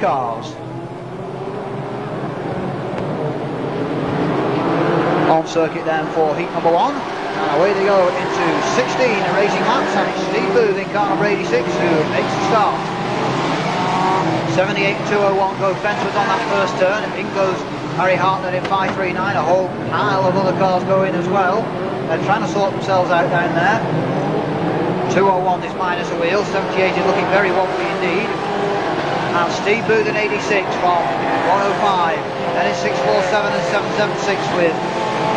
cars. On circuit then for heat number 1. And away they go into 16 racing laps, and it's Steve Booth in car number 86 who makes the start. 78.201 go Fensworth on that first turn, and in goes Harry Hartnett in 5.39, a whole pile of other cars go in as well. They're trying to sort themselves out down there. 201 is minus a wheel, 78 is looking very wobbly indeed. And Steve Booth in 86 from 105, then it's 647 and 776 with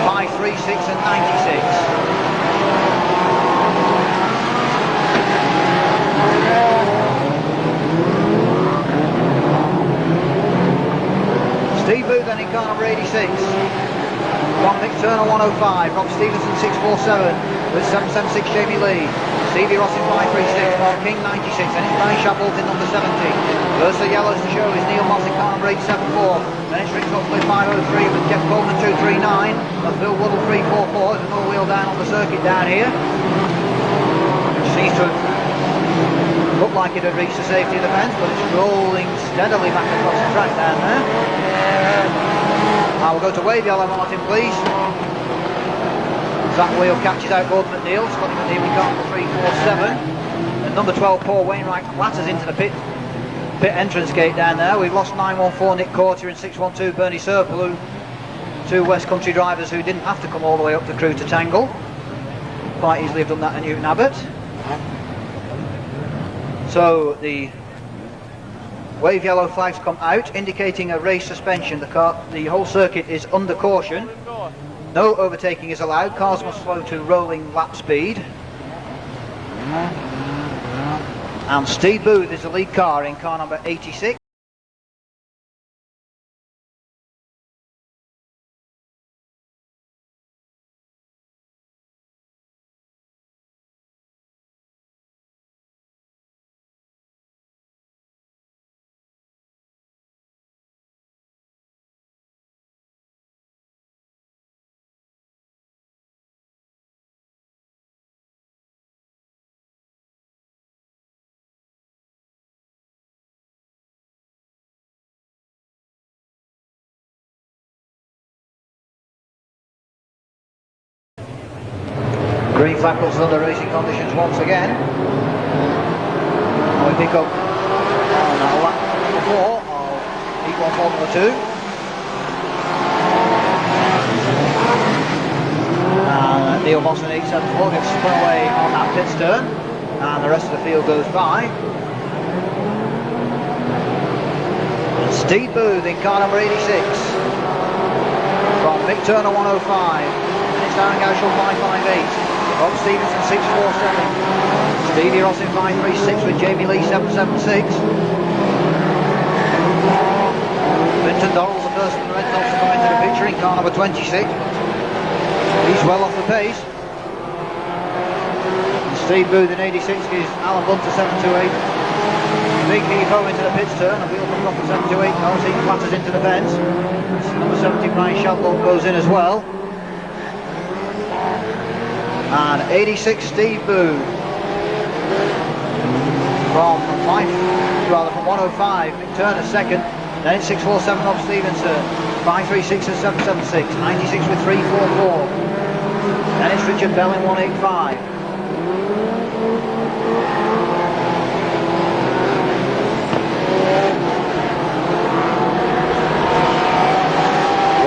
536 and 96. Steve Booth then in car number 86. From Mick Turner 105, Rob Stevenson 647 with 776 Jamie Lee. Stevie Ross in 536, Mark King 96, and it's Barry Shackles in number 70. Versa Yellows to show is Neil Moss in car number 874. Then it's Rick Huxley 503 with Jeff Coleman 239. And Phil Woodle 344. There's another wheel down on the circuit down here. Which seems to look like it had reached the safety of the fence, but it's rolling steadily back across the track down there. Now we'll go to Wave Yellow, Martin, please. That wheel catches out Gordon McNeil, Scotty McNeil in car number 347. And number 12, Paul Wainwright, clatters into the pit entrance gate down there. We've lost 914 Nick Courtier and 612 Bernie Serpelou, two West Country drivers who didn't have to come all the way up to Crewe to tangle. Quite easily have done that in Newton Abbott. So the wave yellow flags come out, indicating a race suspension. The whole circuit is under caution. No overtaking is allowed. Cars must slow to rolling lap speed. And Steve Booth is the lead car in car number 86. Green flag goes under racing conditions once again. We pick up on lap number 4 of Heat 1 Formula 2. And Neil Moss in 874 gets spun away on that pit turn, and the rest of the field goes by. And Steve Booth in car number 86 from Mick Turner 105, and it's Darren Gauchel 558. Rob Stevenson 647, Stevie Ross in 536 with Jamie Lee 776. Vinton Dorrell's the first from the Red Dots to come into the picture in car number 26. He's well off the pace. And Steve Booth in 86 gives Alan Bunter 728. Big heave home into the pits turn, and wheel comes off the 728. Notice he clatters into the fence. Number 70 Brian Shadlow goes in as well. And 86 Steve Booth from 105, Mick Turner second, then it's 647 Rob Stevenson, 536 and 776, 96 with 344, then it's Richard Bell in 185.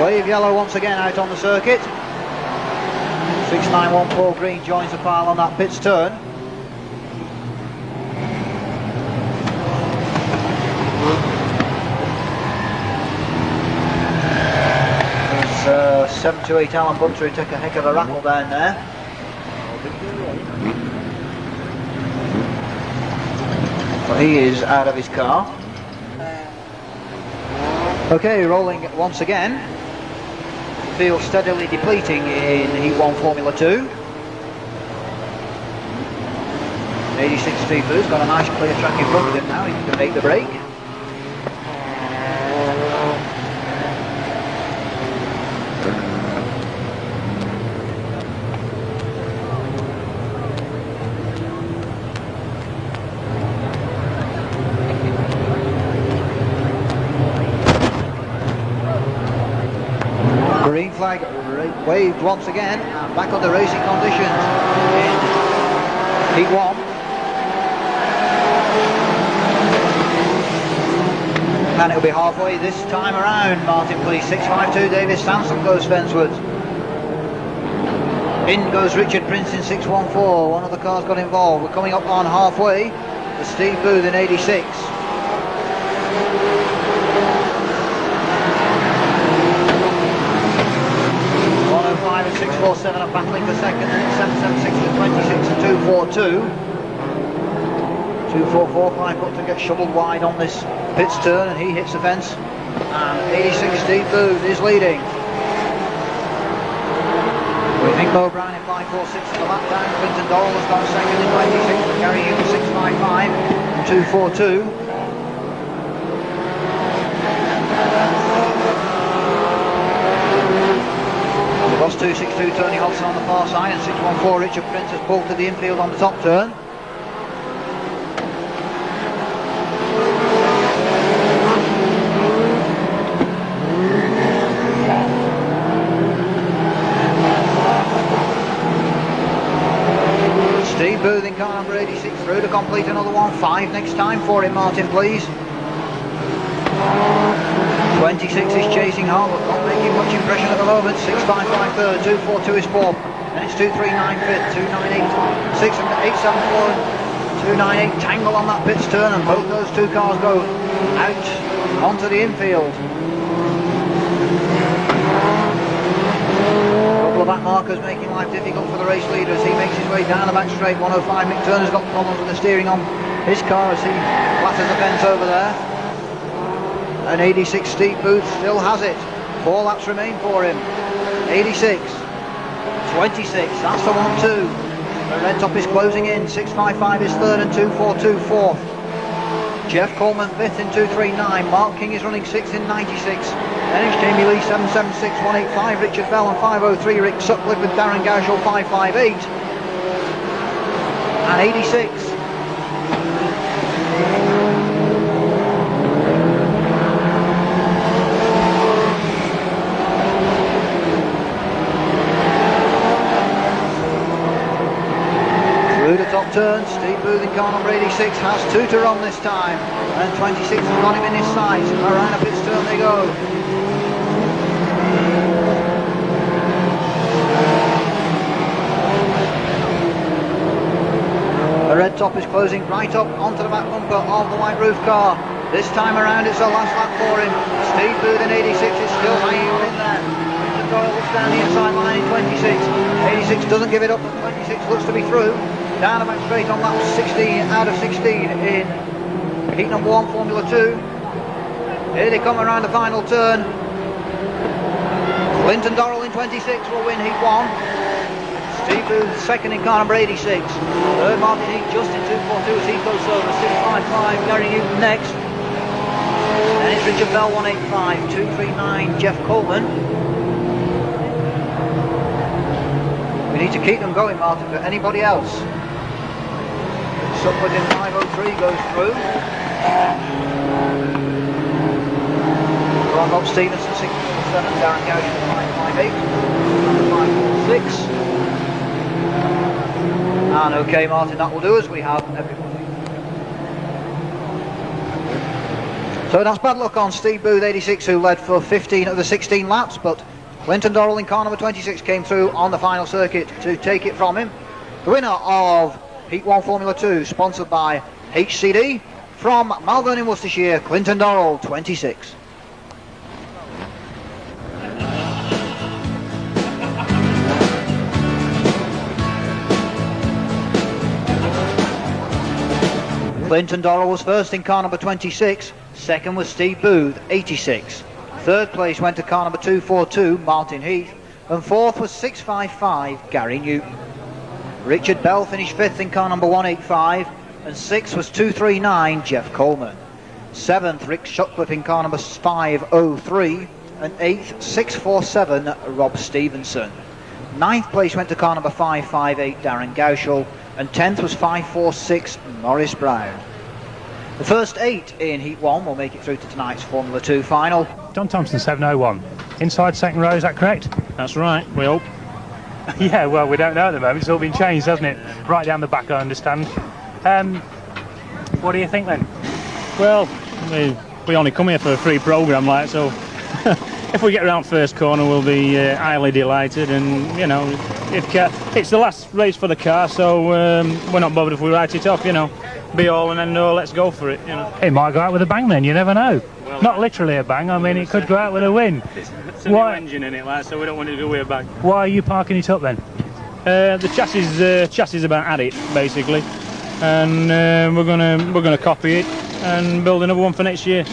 Wave yellow once again out on the circuit. 691 Paul Green joins the pile on that pits turn. There's 728 Alan Bunter who took a heck of a rattle down there. Well, he is out of his car. Okay, rolling once again. Field steadily depleting in Heat 1 Formula 2. 86 Steve Booth's got a nice clear track in front of him now, he can make the break. flag waved once again, and back under racing conditions in Heat 1. And it'll be halfway this time around, Martin, please. 652 Davis Sansom goes fencewards. In goes Richard Prince in 614. One of the cars got involved. We're coming up on halfway for Steve Booth in 86. 105 and 647 are battling for second, and it's 776 and 26 and 242. 244, Clive Button gets shoveled wide on this pits turn and he hits the fence. And 86 Steve Booth is leading. We think Bo Brown in 546 at the lap down. Clinton Dorrell has gone second in 26 for Gary Hume 655 and 242. The Boss 262 Tony Hodgson on the far side, and 614 Richard Prince has pulled to the infield on the top turn. Steve Booth in car number 86 through to complete another 1-5 next time for him, Martin, please. 26 is chasing hard, but not making much impression at the moment. 655 third, 242 is fourth, then it's 239 fifth, 298 6 and 874 298 tangle on that pits turn, and both those two cars go out onto the infield. Of back markers making life difficult for the race leader as he makes his way down the back straight. 105 Mick Turner's got problems with the steering on his car as he flatters the fence over there. And 86 Steve Booth still has it. 4 laps remain for him. 86, 26, that's the 1-2. The red top is closing in. 655 is third and 242 fourth. Jeff Coleman 5th in 239. Mark King is running 6th in 96. Then it's Jamie Lee 776 185. Richard Bell and 503. Rick Sutcliffe with Darren Gauchel 558 and 86. Through the top turn, Steve Booth in car number 86 has 2 to run this time, and 26 has got him in his sights. Around a pits turn they go. The red top is closing right up onto the back bumper of the white roof car. This time around it's the last lap for him. Steve Booth in 86 is still hanging on in there. Clinton Doyle looks down the inside line in 26. 86 doesn't give it up, but 26 looks to be through. Down the back straight on lap 16 out of 16 in heat number 1 Formula 2. Here they come around the final turn. Clinton Dorrell in 26 will win heat 1. Steve Booth second in car number 86. Third Martin Heat just in 242 as he goes over. 655 Gary Newton next. Then it's Richard Bell 185. 239 Jeff Coleman. We need to keep them going, Martin, for anybody else. Sutcliffe in 503 goes through. Bob Stevenson 647, Darren Gauchel 558, 546. And okay, Martin, that will do us. We have everybody. So that's bad luck on Steve Booth 86, who led for 15 of the 16 laps, but Clinton Dorrell in car number 26 came through on the final circuit to take it from him. The winner of Heat 1 Formula 2, sponsored by HCD, from Malvern in Worcestershire, Clinton Dorrell 26. Clinton Dorrell was first in car number 26, second was Steve Booth 86. Third place went to car number 242, Martin Heath, and fourth was 655, Gary Newton. Richard Bell finished fifth in car number 185, and sixth was 239, Jeff Coleman. Seventh, Rick Sutcliffe in car number 503, and eighth, 647, Rob Stevenson. Ninth place went to car number 558, Darren Gauchel, and 10th was 546, Maurice Brown. The first 8 in Heat 1 will make it through to tonight's Formula 2 final. John Thompson 701. Inside second row, is that correct? That's right, we hope. Yeah, well, we don't know at the moment. It's all been changed, hasn't it? Right down the back, I understand. What do you think then? Well, we only come here for a free programme, like, so if we get around first corner, we'll be highly delighted. And, you know, it's the last race for the car, so we're not bothered if we write it off, you know. Be all and end all, let's go for it, you know. It might go out with a bang then, you never know. Well, not literally a bang, I mean it could go out with a win. It's a new engine in it, like, so we don't want it to go with a bang. Why are you parking it up then? The chassis about at it, basically, and we're gonna copy it and build another one for next year.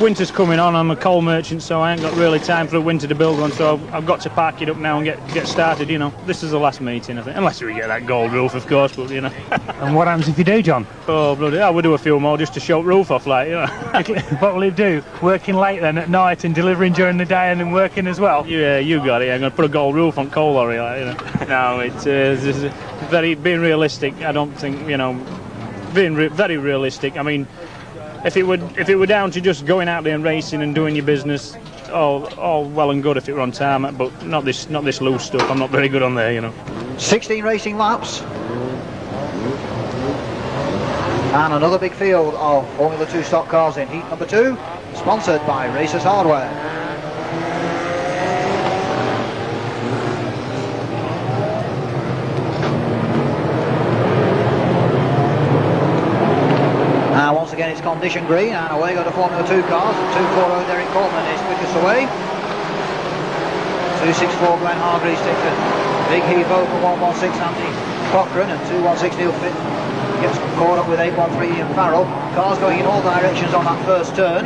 Winter's coming on. I'm a coal merchant, so I ain't got really time for a winter to build one, so I've got to park it up now and get started, you know. This is the last meeting, I think, unless we get that gold roof, of course, but, you know. And what happens if you do, John? Oh, bloody hell, we'll do a few more just to show the roof off, like, you know. What will it do? Working late then at night and delivering during the day and then working as well? Yeah, you got it. I'm going to put a gold roof on coal lorry, like, you know. No, it's being realistic. I don't think, you know, very realistic. I mean, if it were down to just going out there and racing and doing your business, all well and good if it were on tarmac, but not this loose stuff. I'm not very good on there, you know. 16 racing laps. And another big field of Formula 2 stock cars in heat number 2, sponsored by Racers Hardware. Now once again it's condition green, and away go the Formula 2 cars. 240 Derek Coleman is quickest away. 264 Glenn Hargreaves takes a big heave over 116 Andy Cochran, and 216 Neil Fit gets caught up with 813 Ian Farrell. Cars going in all directions on that first turn.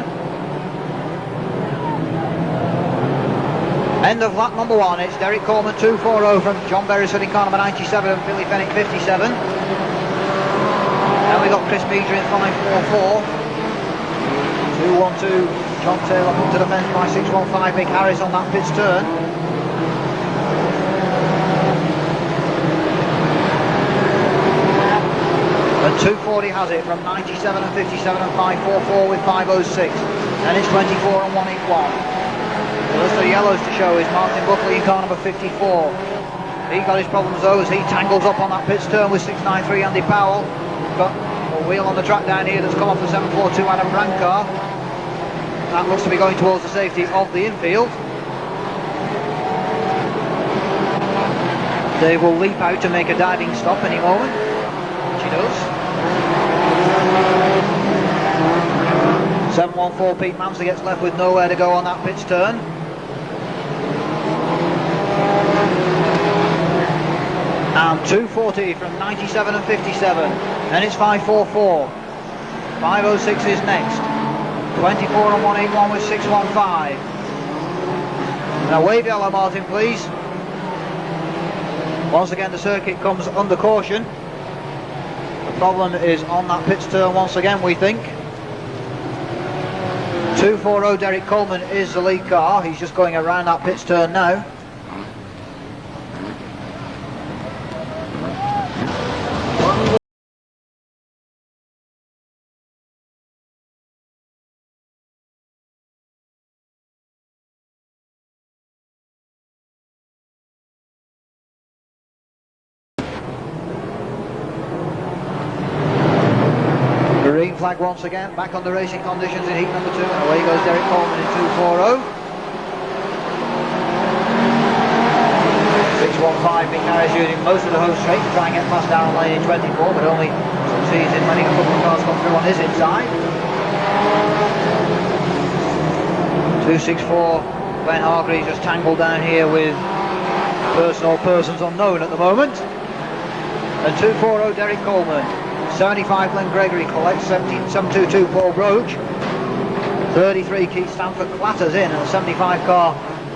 End of lap number 1, it's Derek Coleman 240 from John Beresford in car number 97 and Billy Fennick 57. Now we got Chris Meader in 544. 212 John Taylor put to the fence by 615 Mick Harris on that pits turn. And 240 has it from 97 and 57 and 544 with 506. Then it's 24 and 181. First the yellows to show is Martin Buckley in car number 54. He got his problems though as he tangles up on that pits turn with 693 Andy Powell. Got a wheel on the track down here that's come off the 742 Adam Brand car. That looks to be going towards the safety of the infield. They will leap out to make a diving stop any moment. She does. 714 Pete Mansley gets left with nowhere to go on that pits turn. And 240 from 97 and 57. Then it's 544. 506 is next. 24 and 181 with 615. And a wave yellow, Martin, please. Once again, the circuit comes under caution. The problem is on that pits turn once again, we think. 240 Derek Coleman is the lead car. He's just going around that pits turn now. Green flag once again, back on the racing conditions in heat number 2, and away goes Derek Coleman in 240. 615 Mick Harris using most of the home straight to try and get past Darren Lane in 24, but only succeeds in letting a couple of cars come through on his inside. 264 Glenn Hargreaves just tangled down here with persons unknown at the moment. And 240 Derek Coleman. 75 Glenn Gregory collects, 722 Paul Broach, 33 Keith Stanford clatters in, and the 75 car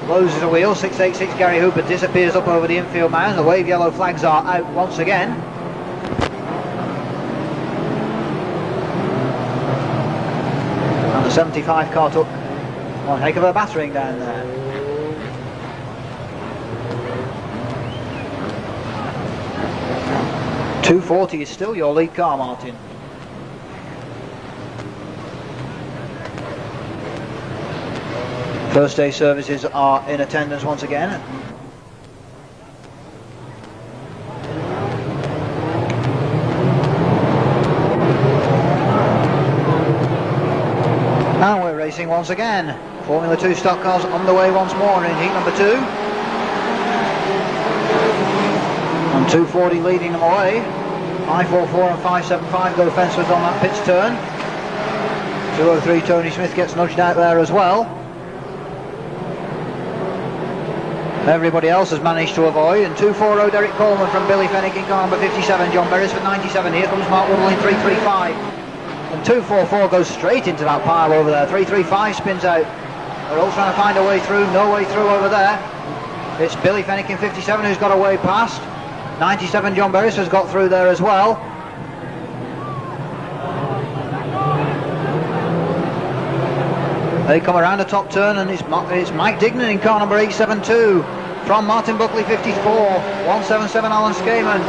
loses a wheel. 686 Gary Hooper disappears up over the infield mound. The wave yellow flags are out once again. And the 75 car took one heck of a battering down there. .240 is still your lead car, Martin. First day services are in attendance once again. And we're racing once again. Formula 2 stock cars underway once more in heat number 2. And 240 leading them away. 544 and 575 go fencewards on that pitch turn. 203 Tony Smith gets nudged out there as well. Everybody else has managed to avoid, and 240 Derek Coleman from Billy Fennick in car number 57, John Beresford 97, here comes Mark Woodall in 335. And 244 goes straight into that pile over there, 335 spins out. They're all trying to find a way through, no way through over there. It's Billy Fennick in 57 who's got a way past. 97 John Beresford's got through there as well. They come around the top turn, and it's Mike Dignan in car number 872 from Martin Buckley 54, 177 Alan Skaman,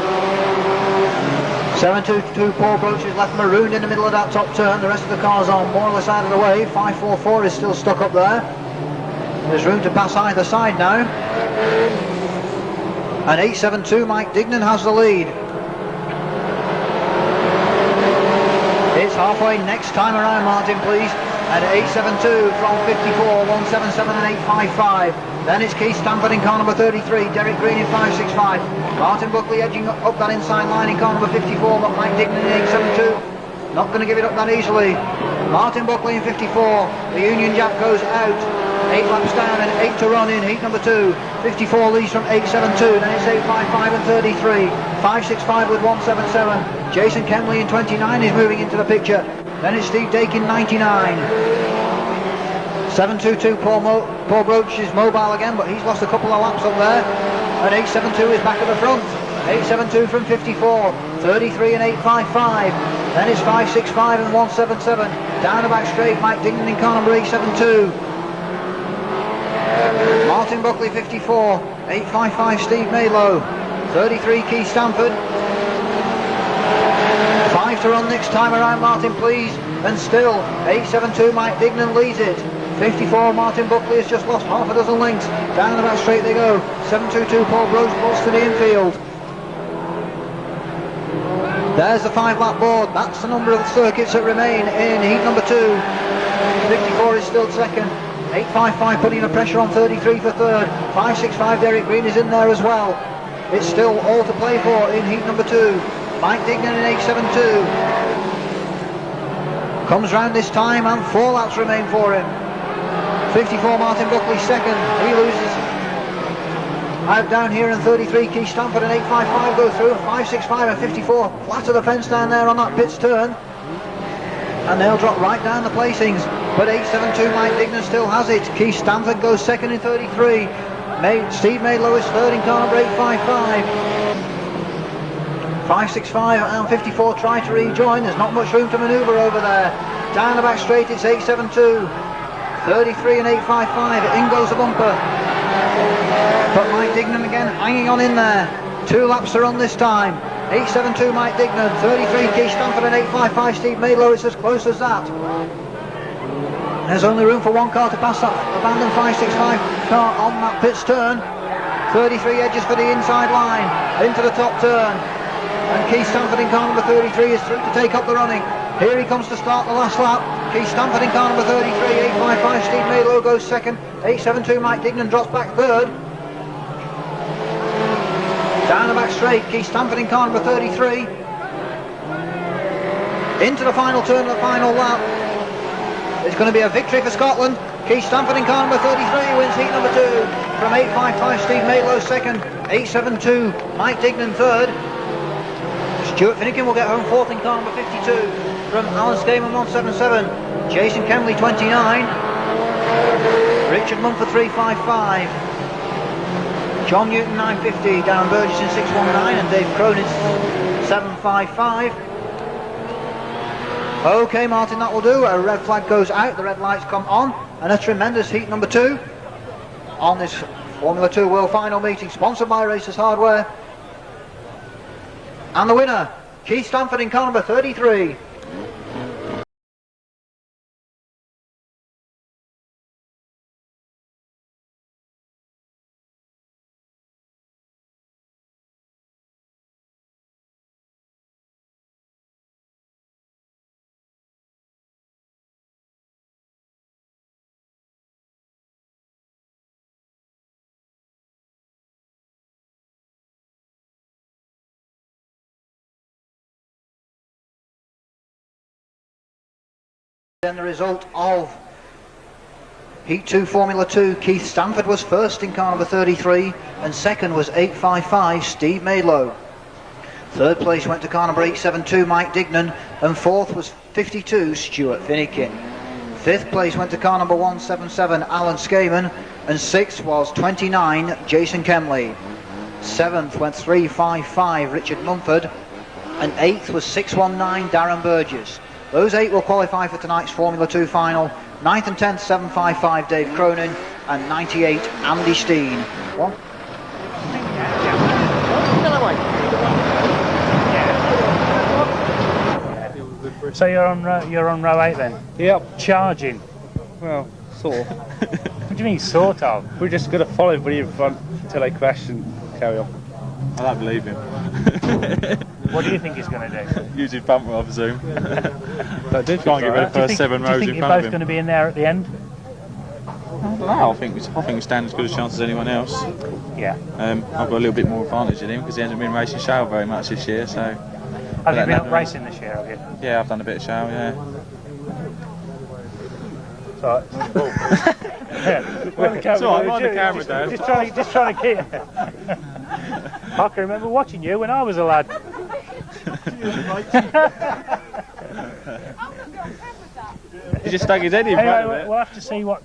722 Paul Broach is left marooned in the middle of that top turn. The rest of the cars are more or less out of the way. 544 is still stuck up there. There's room to pass either side now, and 872 Mike Dignan has the lead. It's halfway next time around, Martin, please. And 872 from 54, 177 and 855. Then it's Keith Stamford in car number 33, Derek Green in 565. Martin Buckley edging up that inside line in car number 54, but Mike Dignan in 872. Not going to give it up that easily. Martin Buckley in 54, the Union Jack goes out. 8 laps down and 8 to run in heat number 2. 54 leads from 872, then it's 855 and 33. 565 with 177. Jason Kemley in 29 is moving into the picture. Then it's Steve Dake in 99. 722 Paul Broach is mobile again, but he's lost a couple of laps up there. And 872 is back at the front. 872 from 54, 33 and 855. Then it's 565 and 177. Down the back straight, Mike Dignan in car number 872. Martin Buckley 54, 855 Steve Maylow, 33 Keith Stamford. 5 to run next time around, Martin, please. And still 872 Mike Dignan leads it. 54 Martin Buckley has just lost half a dozen lengths. Down the back straight they go. 722 Paul Broach pulls to the infield. There's the 5-lap board. That's the number of circuits that remain in heat number 2. 54 is still second. 855 putting the pressure on 33 for third. 565 Derek Green is in there as well. It's still all to play for in heat number 2. Mike Dignan in 872. Comes round this time and 4 laps remain for him. 54 Martin Buckley second. He loses out down here, and 33 Keith Stamford and 855 go through. 565 and 54 flat of the fence down there on that pit's turn. And they'll drop right down the placings. But 872 Mike Dignan still has it. Keith Stamford goes second in 33. Steve Maylow is third in car number 855. 565 and 54 try to rejoin. There's not much room to manoeuvre over there. Down the back straight it's 872. 33 and 855. In goes the bumper. But Mike Dignan again hanging on in there. 2 laps to run this time. 872 Mike Dignan, 33 Keith Stamford and 855 Steve Maylow. It's as close as that. There's only room for one car to pass that abandoned 565 car on that pit's turn. 33 edges for the inside line, into the top turn. And Keith Stamford in car number 33 is through to take up the running. Here he comes to start the last lap. Keith Stamford in car number 33, 855 Steve Maylow goes second. 872 Mike Dignan drops back third. Down the back straight, Keith Stamford in car number 33. Into the final turn of the final lap. It's going to be a victory for Scotland. Keith Stamford in car number 33 wins heat number 2. From 855 Steve Maylow second. 872 Mike Dignan third. Stuart Finnegan will get home fourth in car number 52. From Alan Skaman 177. Jason Kemley 29. Richard Mumford 355. John Newton 950, Darren Burgess in 619, and Dave Cronin 755. Okay, Martin, that will do. A red flag goes out, the red lights come on, and a tremendous heat number 2 on this Formula 2 World Final meeting, sponsored by Racers Hardware. And the winner, Keith Stamford in car number 33. Then the result of Heat 2 Formula 2, Keith Stanford was first in car number 33 and second was 855 Steve Maidlow. Third place went to car number 872 Mike Dignan and fourth was 52 Stuart Finnekin. Fifth place went to car number 177 Alan Skaman and sixth was 29 Jason Kemley. Seventh went 355 Richard Mumford and eighth was 619 Darren Burgess. Those eight will qualify for tonight's Formula 2 final. 9th and 10th 755 Dave Cronin and 98 Andy Steen. One. So you're on row 8 then? Yep. Charging. Well, sort of. What do you mean, sort of? We're just going to follow everybody in front until they crash and carry on. I don't believe him. What do you think he's going to do? Use his bumper, I presume. But did Can't get rid of the first 7 rows do you think in you're front both of him. going to be in there at the end? I don't know. I think we stand as good a chance as anyone else. Yeah. I've got a little bit more advantage than him because he hasn't been racing shale very much this year. So. Have you been up racing this year, have you? Yeah, I've done a bit of shale. Yeah. Sorry. It's all right, I'm on the camera, Dad. Just trying to keep. I can remember watching you when I was a lad. He just stuck his head in front of Anyway, it. we'll have to see what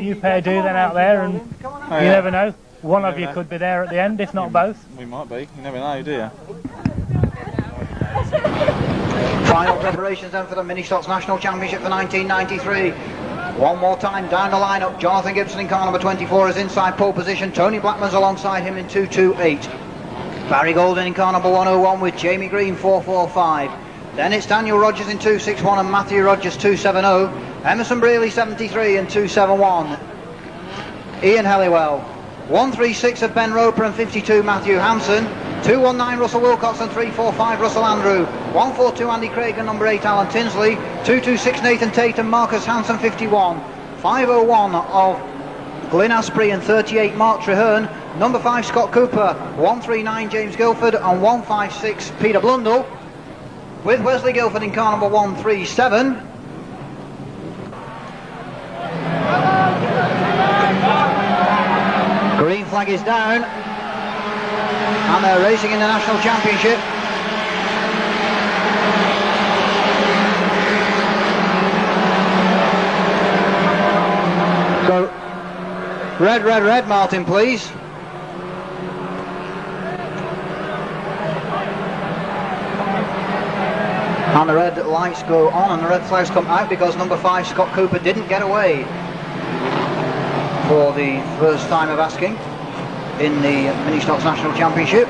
you pair do then out there, and you never know. One of you could be there at the end, if not both. We might be. You never know, do you? Final preparations then for the Mini Stocks National Championship for 1993. One more time down the lineup. Jonathan Gibson in car number 24 is inside pole position. Tony Blackman's alongside him in 228. Barry Golden in car number 101 with Jamie Green 445. Then it's Daniel Rogers in 261 and Matthew Rogers 270. Emerson Brealey 73 and 271. Ian Helliwell. 136 of Ben Roper and 52 Matthew Hansen. 219 Russell Wilcox and 345 Russell Andrew. 142 Andy Craig and number 8 Alan Tinsley. 226 Nathan Tate and Marcus Hansen 51. 501 of Glyn Asprey and 38 Mark Treherne. Number 5 Scott Cooper. 139 James Guilford and 156 Peter Blundell. With Wesley Guilford in car number 137. Green flag is down. And they're racing in the National Championship. Go red, Martin, please. And the red lights go on and the red flags come out because number 5 Scott Cooper didn't get away for the first time of asking in the Mini Stocks National Championship.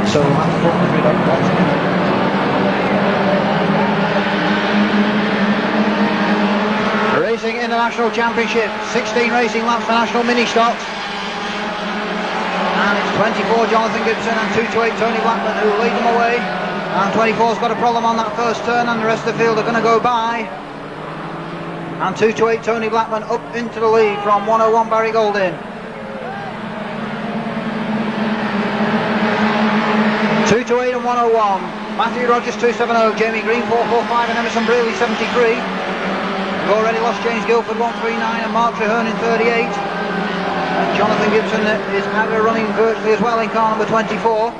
So we'll have to put the grid up once again. Racing in the National Championship, 16 racing laps for National Mini Stocks. And it's 24 Jonathan Gibson and 228 Tony Blackman who lead them away. And 24's got a problem on that first turn and the rest of the field are going to go by. And 228 Tony Blackman up into the lead from 101 Barry Goldin. 228 and 101. Matthew Rogers 270, Jamie Green 445 and Emerson Brealey 73. We've already lost James Guilford 139 and Mark Treherne in 38. And Jonathan Gibson is out running virtually as well in car number 24.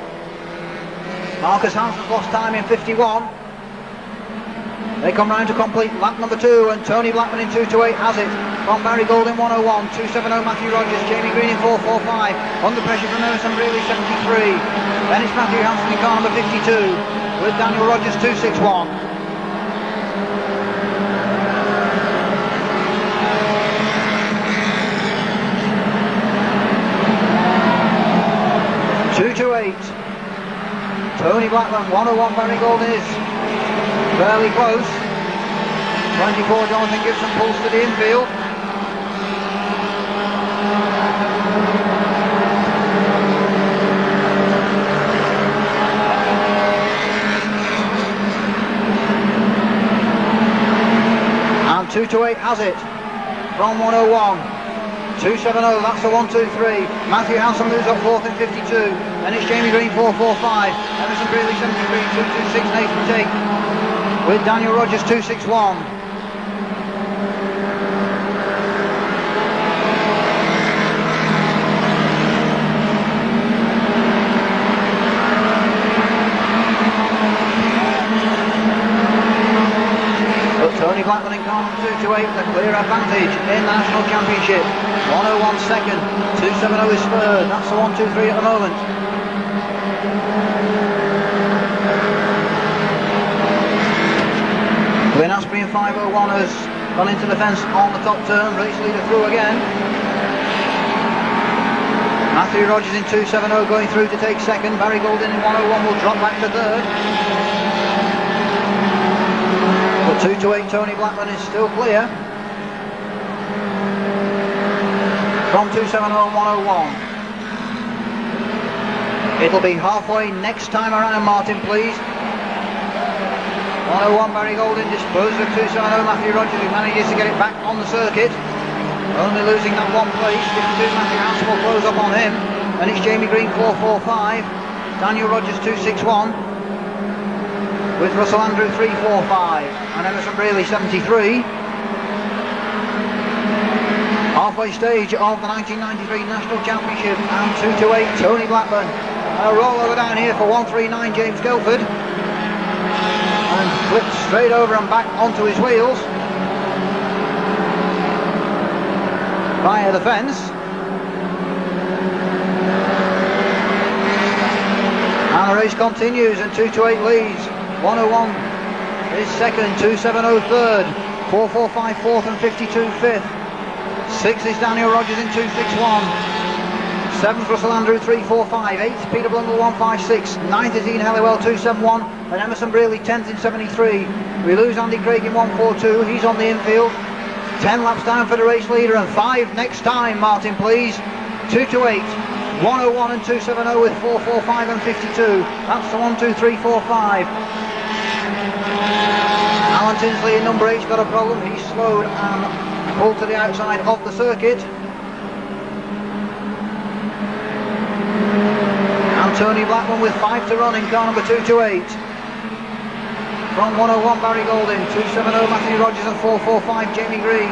Marcus Hansen's lost time in 51. They come round to complete lap number 2 and Tony Blackman in 228 has it from Barry Goldin 101, 270 Matthew Rogers, Jamie Green in 445, under pressure from Emerson Brealey 73. Then it's Matthew Hansen in car number 52 with Daniel Rogers 261. Tony Blackman, 101 Barry Goldin is fairly close. 24 Jonathan Gibson pulls to the infield. And 228 has it from 101. 270, that's the 1-2-3. Matthew Hansen moves up fourth in 52. Then it's Jamie Green 4-4-5. Emerson Brearley 73, 2-2-6, Nathan Tate. With Daniel Rogers 2-6-1. Tony Blackman in car 2-8 with a clear advantage in the National Championship. 101 second, 270 is third, that's the 1-2-3 at the moment. Glenn Asprey in 501 has gone into the fence on the top turn, race leader through again. Matthew Rogers in 270 going through to take second. Barry Golden in 101 will drop back to third. The 2-8 Tony Blackman is still clear from 270 and 101. It'll be halfway next time around, Martin, please. 101 Barry Golden disposed of 270 Matthew Rogers, who manages to get it back on the circuit, only losing that one place. 52 Matthew Hansen will close up on him, and it's Jamie Green 4-4-5, Daniel Rogers 2-6-1. With Russell Andrew 3-4-5 and Emerson Brearley 73. Halfway stage of the 1993 National Championship, and 2-8 Tony Blackman. A rollover down here for 139 James Gelford, and flips straight over and back onto his wheels via the fence. And the race continues, and 2-8 leads. 101 is second, 270 third, 4-4-5 fourth, and 52 fifth. Sixth is Daniel Rogers in 2-6-1. Seventh Russell Andrew 3-4-5. Eighth Peter Blundell 1-5-6. Ninth is Ian Halliwell 2-7-1, and Emerson Brearley 10th in 73. We lose Andy Craig in 1-4-2. He's on the infield. 10 laps down for the race leader, and 5 next time, Martin, please. 2-8. 101 and 270 with 4-4-5 and 52. That's the 1-2-3-4-5. Alan Tinsley in number 8's got a problem. He's slowed and pulled to the outside of the circuit. And Tony Blackman with 5 to run in car number 2-8. From 101 Barry Golding, 270 Matthew Rogers, and 4-4-5 Jamie Green.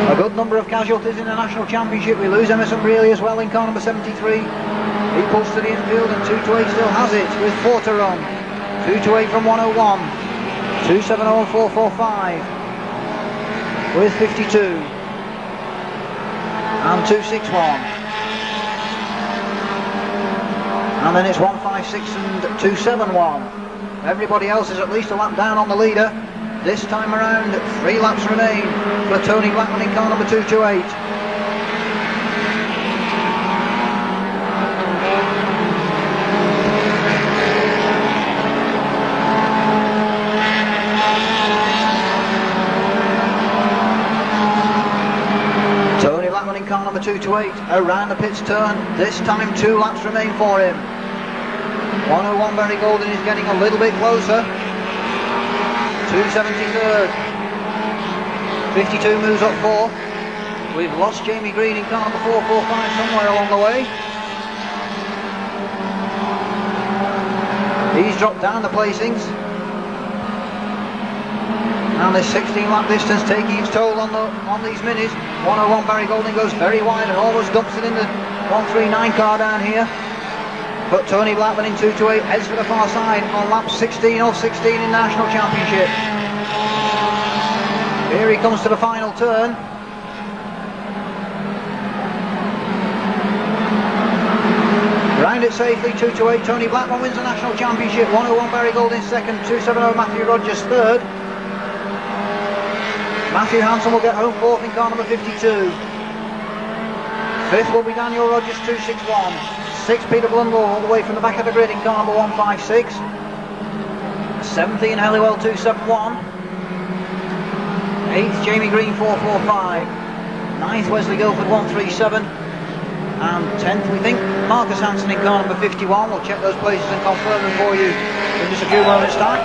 A good number of casualties in the National Championship. We lose Emerson Brearley as well in car number 73. He pulls to the infield, and 2-8 still has it with 4 to run. 2-8 from 101. 270 and 4-4-5 with 52. And 2-6-1. And then it's 1-5-6 and 2-7-1. Everybody else is at least a lap down on the leader. This time around, 3 laps remain for Tony Blackman in car number 2-8. Tony Blackman in car number 2-8 around the pits turn. This time 2 laps remain for him. 101 Barry Golden is getting a little bit closer. 273rd. 52 moves up 4. We've lost Jamie Green in car number 4-4-5 somewhere along the way. He's dropped down the placings. And this 16 lap distance taking its toll on these minis. 101 Barry Golding goes very wide and almost dumps it in the 139 car down here. But Tony Blackman in 2-8 heads for the far side on lap 16 of 16 in National Championship. Here he comes to the final turn. Round it safely, 2-8. Tony Blackman wins the National Championship. 101 Barry Golding second, 270 Matthew Rogers third. Matthew Hansen will get home fourth in car number 52. Fifth will be Daniel Rogers 2-6-1. Sixth Peter Blundell all the way from the back of the grid in car number 1-5-6. 7th Ian Halliwell 2-7-1. 8th Jamie Green 4-4-5. 9th Wesley Guilford 1-3-7. And 10th we think Marcus Hansen in car number 51. We'll check those places and confirm them for you in just a few moments' time.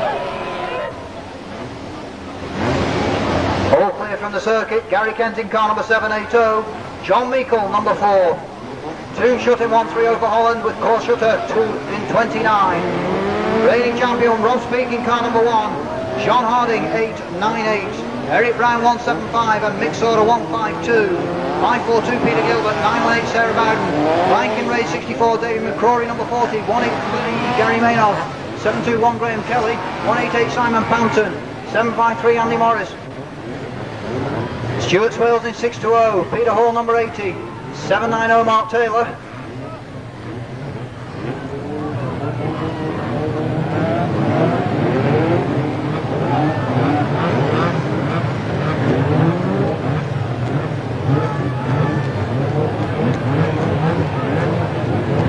All clear from the circuit. Gary Kent in car number 780. John Meikle, number 4. 2 shut in 1-3 over Holland with course shutter 2 in 29. Reigning champion Rob Speak in car number 1. John Harding 898. Eric Brown 175 and mixed order 152. 542 Peter Gilbert, 918 Sarah Bowden. Rankin Raid 64 David McCrory number 40. 183 Gary Maynard. 721 Graham Kelly. 188 Simon Pounton. 753 Andy Morris. Stuart Swales in 620. Peter Hall number 80. 790 Mark Taylor.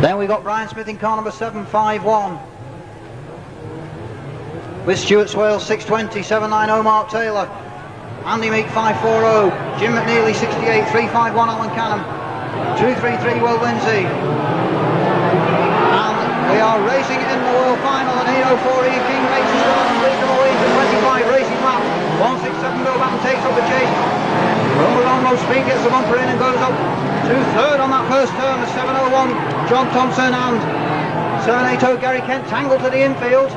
Then we got Brian Smith in car number 751. With Stuart Swales 620, 790 Mark Taylor. Andy Meek 540, Jim McNeely 68, 351 Alan Canham, 233 Will Lindsay. And we are racing in the world final, and 804 Ian King makes his start and leads them away to 25 racing lap. 167 Bill Batten takes up the chase. Rumble on Road Speed gets the bumper in and goes up to third on that first turn. The 701 John Thompson and 780 Gary Kent tangled to the infield.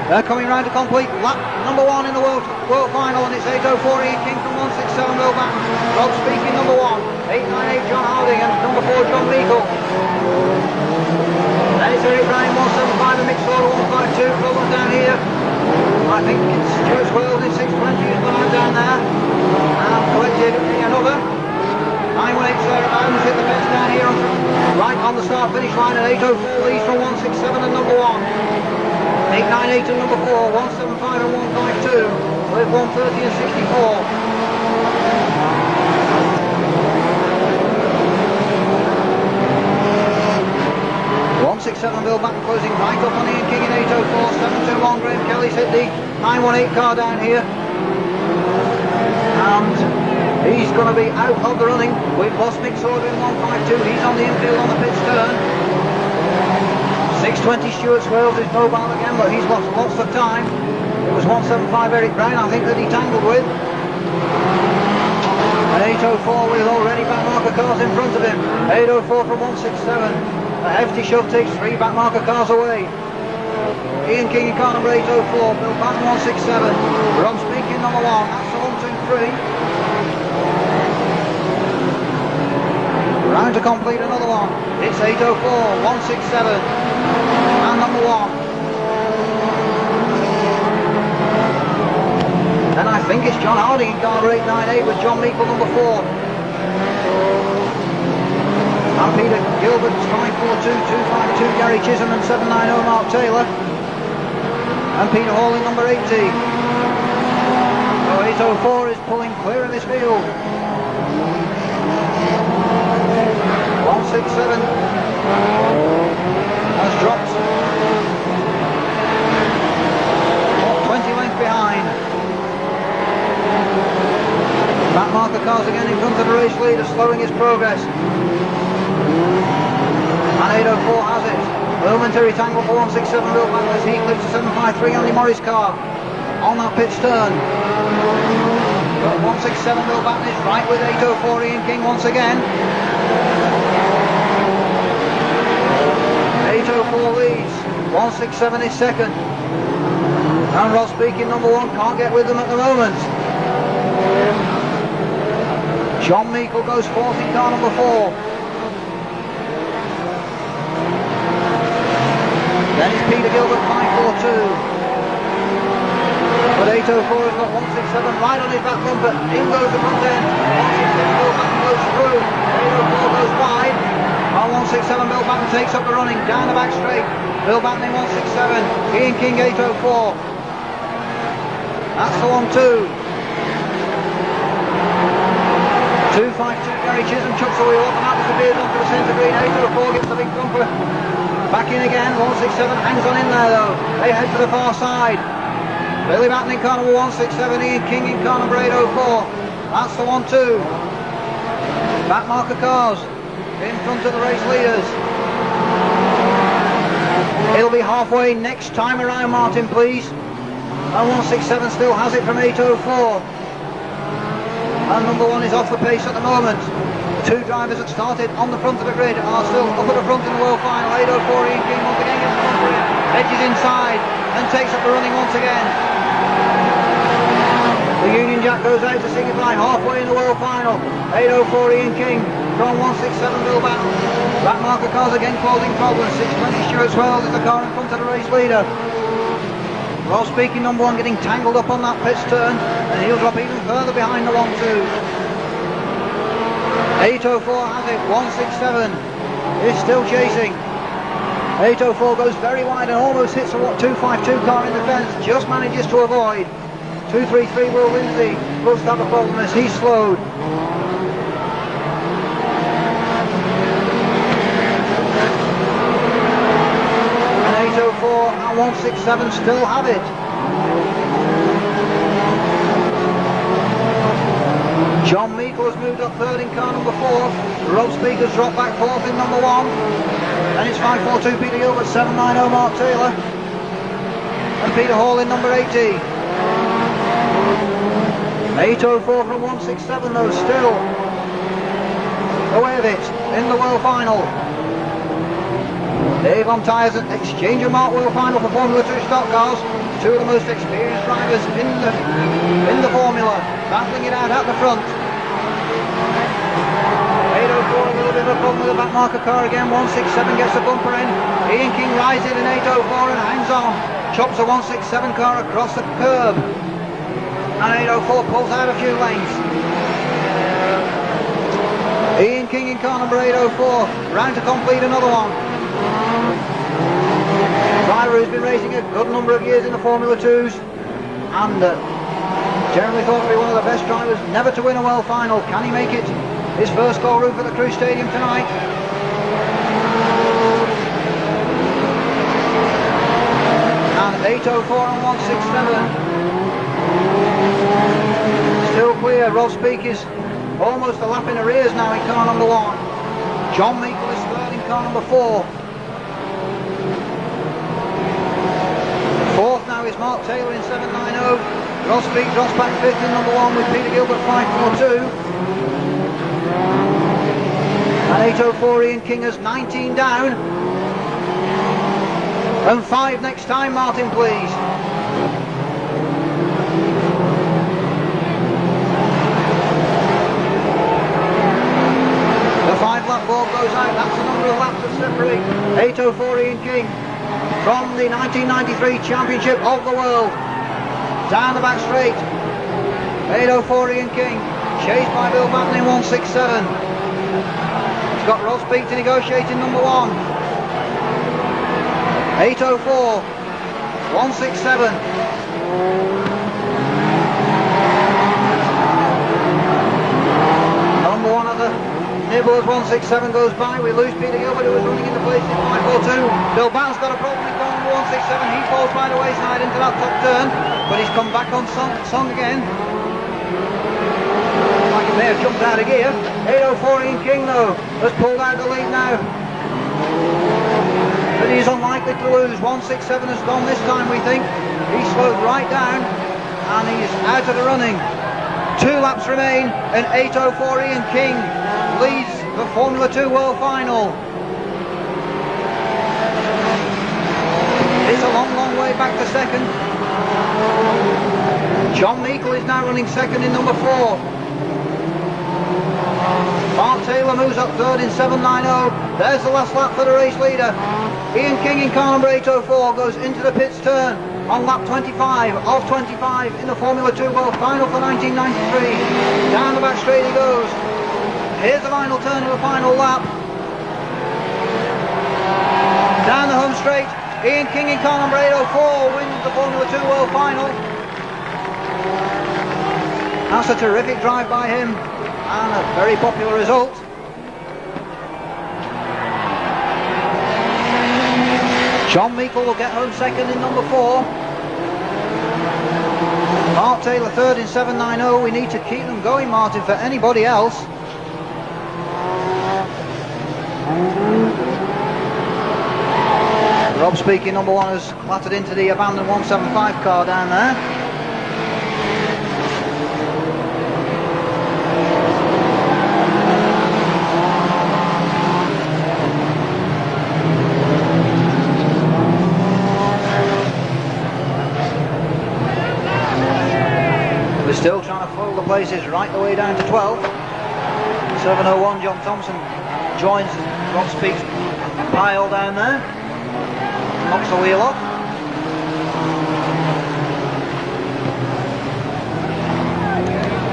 They're coming round to complete lap number 1 in the world final, and it's 804 Ian King from 167 Bill Batten. Rob Speaking number 1, 898 John Harding and number 4 John Meikle. Then it's Eric Brown 175 and mixed order 152. Problems down here. I think it's Stuart Swales in 620 who's gone out down there. And collected another. 918 Sarah Bowden's hit the fence down here right on the start finish line, and 804 leads from 167 and number 1. 898 and number 4, 175 and 152, with 130 and 64. 167 Bill Batten closing right up on Ian King in 804, 721 Graham Kelly's hit the 918 car down here. And he's going to be out of the running. We've lost mixed order in 152, he's on the infield on the pit turn. 620 Stuart Swales is mobile again, but he's lost lots of time. It was 175 Eric Brown, I think, that he tangled with. And 804 with already back marker cars in front of him. 804 from 167. A hefty shove takes 3 back marker cars away. Ian King in car number 804, Bill Batten 167. Rob Speaking number 1, that's the 1, 2, 3. Round to complete another one. It's 804, 167, and number 1. Then I think it's John Harding in car 898 with John Meikle number 4. And Peter Gilbert's 542, 252 Gary Chisholm and 790 Mark Taylor. And Peter Hall in number 80. So 804 is pulling clear of this field. 167 has dropped 20 lengths behind. Back marker cars again in front of the race leader, slowing his progress. And 804 has it. Momentary tangle for 167 Bill Batten as he clips to 753 Andy Morris car on that pitch turn. But 167 Bill Batten is right with 804 Ian King once again. 804 leads, 167 is second. And Ross Speaking number 1 can't get with them at the moment. John Meikle goes 4th in car number 4. Then it's Peter Gilbert 542. But 804 has got 167 right on his back bumper. In goes the front end. 167 Bill Batten goes through. 804 goes wide. On 167 Bill Batten takes up the running. Down the back straight. Bill Batten in 167. Ian King 804. That's the 1-2. 252 Gary Chisholm chucks the wheel up and that disappears onto the centre green. 804 gets the big bumper. Back in again. 167 hangs on in there though. They head to the far side. Billy Batten in car number 167, Ian King in car number 804. That's the 1-2. Back marker cars in front of the race leaders. It'll be halfway next time around, Martin, please. And 167 still has it from 804. And number 1 is off the pace at the moment. The 2 drivers that started on the front of the grid are still up at the front in the world final. 804 Ian King once again gets the bumper in, edges inside and takes up the running once again. The Union Jack goes out to signify halfway in the world final. 804 Ian King from 167 Bilbao. Back marker cars again causing problems. 620 Stuart Swales is the car in front of the race leader. Well, speaking, number 1 getting tangled up on that pits turn, and he'll drop even further behind the 1-2. 804 has it. 167 is still chasing. 804 goes very wide and almost hits a 252 car in the fence. Just manages to avoid. 233 Will Lindsay looks to have a problem as he's slowed. And 804 and 167 still have it. John Meikle has moved up third in car number 4. Rob Speaker's dropped back fourth in number 1. And it's 542 Peter Gilbert, 790 Mark Taylor. And Peter Hall in number 80. 804 from 167 though, still away of it in the world final. Dave on tyres at Exchange and Mark world final for Formula 2 stock cars. 2 of the most experienced drivers in the formula, battling it out at the front. 804 a little bit of a problem with the back marker car again. 167 gets the bumper in. Ian King rides in 804 and hangs on. Chops a 167 car across the curb. And 804 pulls out a few lengths. Ian King in car number 804, round to complete another one. Driver who's been racing a good number of years in the Formula 2s and generally thought to be one of the best drivers never to win a world final. Can he make it his first goal roof at the Crewe Stadium tonight? And 804 and 167. Still clear. Rob Speak is almost a lap in arrears now in car number 1. John Meikle is third in car number 4. Fourth now is Mark Taylor in 790. Rob Speak drops back fifth in number 1 with Peter Gilbert 542. And 804 Ian King has 19 down. And 5 next time, Martin, please. The 5-lap board goes out. That's the number of laps that separate 804 Ian King from the 1993 Championship of the World. Down the back straight. 804 Ian King, chased by Bill Batten in 167. He's got Ross Peak to negotiate in number 1. 804, 167. Number 1 at the nibble as 167 goes by. We lose Peter Gilbert, who was running into place in 542. Bill Batten's got a problem in car number 167. He falls by the wayside into that top turn, but he's come back on song again. Like he may have jumped out of gear. 804 Ian King though has pulled out the lead now. But he's unlikely to lose. 167 has gone this time, we think. He slowed right down and he's out of the running. 2 laps remain and 804 Ian King leads the Formula 2 World Final. It's a long, long way back to second. John Meikle is now running second in number 4. Mark Taylor moves up third in 790. There's the last lap for the race leader. Ian King in car number 804 goes into the pits turn on lap 25 of 25 in the Formula 2 World Final for 1993. Down the back straight he goes. Here's the final turn of the final lap. Down the home straight. Ian King in car number 804 wins the Formula 2 World Final. That's a terrific drive by him and a very popular result. John Meikle will get home second in number 4. Mark Taylor third in 790. We need to keep them going, Martin, for anybody else. Rob Speaking, number 1, has clattered into the abandoned 175 car down there. We're still trying to foil the places right the way down to 12. 7:01, John Thompson joins Rob Speak's pile down there. Knocks the wheel off.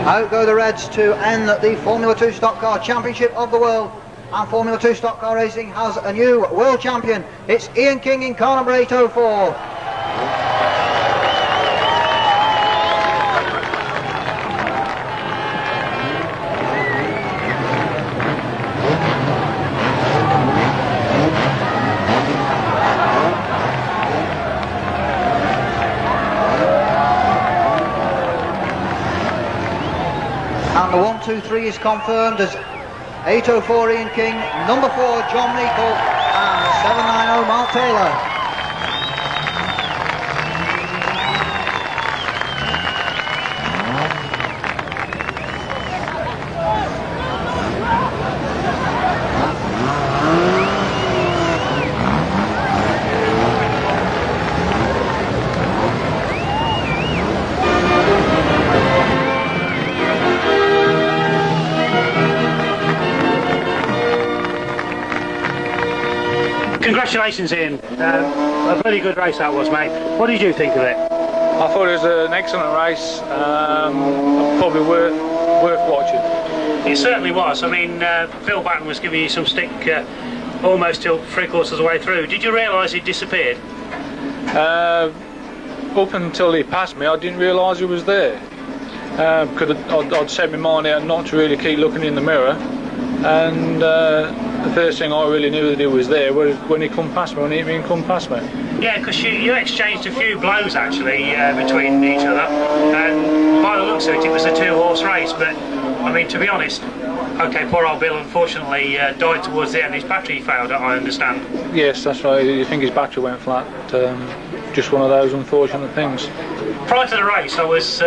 Out go the Reds to end the Formula 2 Stock Car Championship of the World. And Formula 2 Stock Car Racing has a new world champion. It's Ian King in car number 804. And the 1, 2, 3 is confirmed as 804 Ian King, number 4 John Meikle, and 790 Mark Taylor. Congratulations, Ian. A really good race that was, mate. What did you think of it? I thought it was an excellent race, probably worth watching. It certainly was. I mean, Phil Batten was giving you some stick almost till 3/4 of the way through. Did you realise he'd disappeared? Up until he passed me, I didn't realise he was there. Because I'd set my mind out not to really keep looking in the mirror, and the first thing I really knew that he was there was when he come past me, when he didn't even come past me. Yeah, because you exchanged a few blows actually between each other, and by the looks of it, it was a 2-horse race. But I mean, to be honest, okay, poor old Bill unfortunately died towards the end. His battery failed, I understand. Yes, that's right. You think his battery went flat? Just one of those unfortunate things. Prior to the race, I was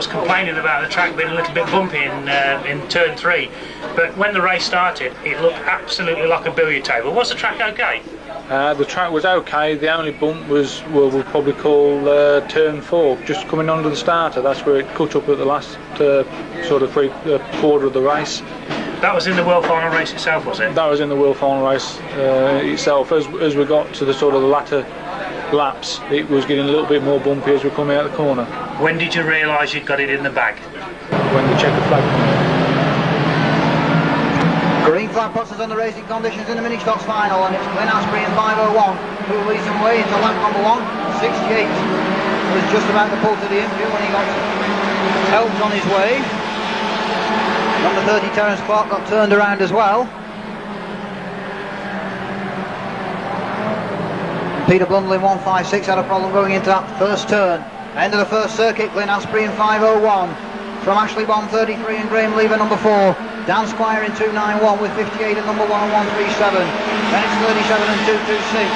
complaining about the track being a little bit bumpy in turn 3, but when the race started, it looked absolutely like a billiard table. Was the track okay? The track was okay. The only bump was what we'll probably call turn 4, just coming onto the starter. That's where it cut up at the last sort of quarter of the race. That was in the World Final race itself, was it? That was in the World Final race itself. As we got to the sort of the latter laps, it was getting a little bit more bumpy as we come out the corner. When did you realise you'd got it in the bag? When the checker flag came out. Green flag puts us on the racing conditions in the mini stocks final, and it's Glenn Asprey in 5:01 who leads them away into lap number 1. 68 was just about to pull to the infield when he got helped on his way. Number 30 Terence Clark got turned around as well. Peter Blundell in 156 had a problem going into that first turn. End of the first circuit, Glenn Asprey in 5:01. From Ashley Bond 33 and Graham Lever number 4. Dan Squire in 291 with 58 at number 1 and 137. Then it's 37 and 226.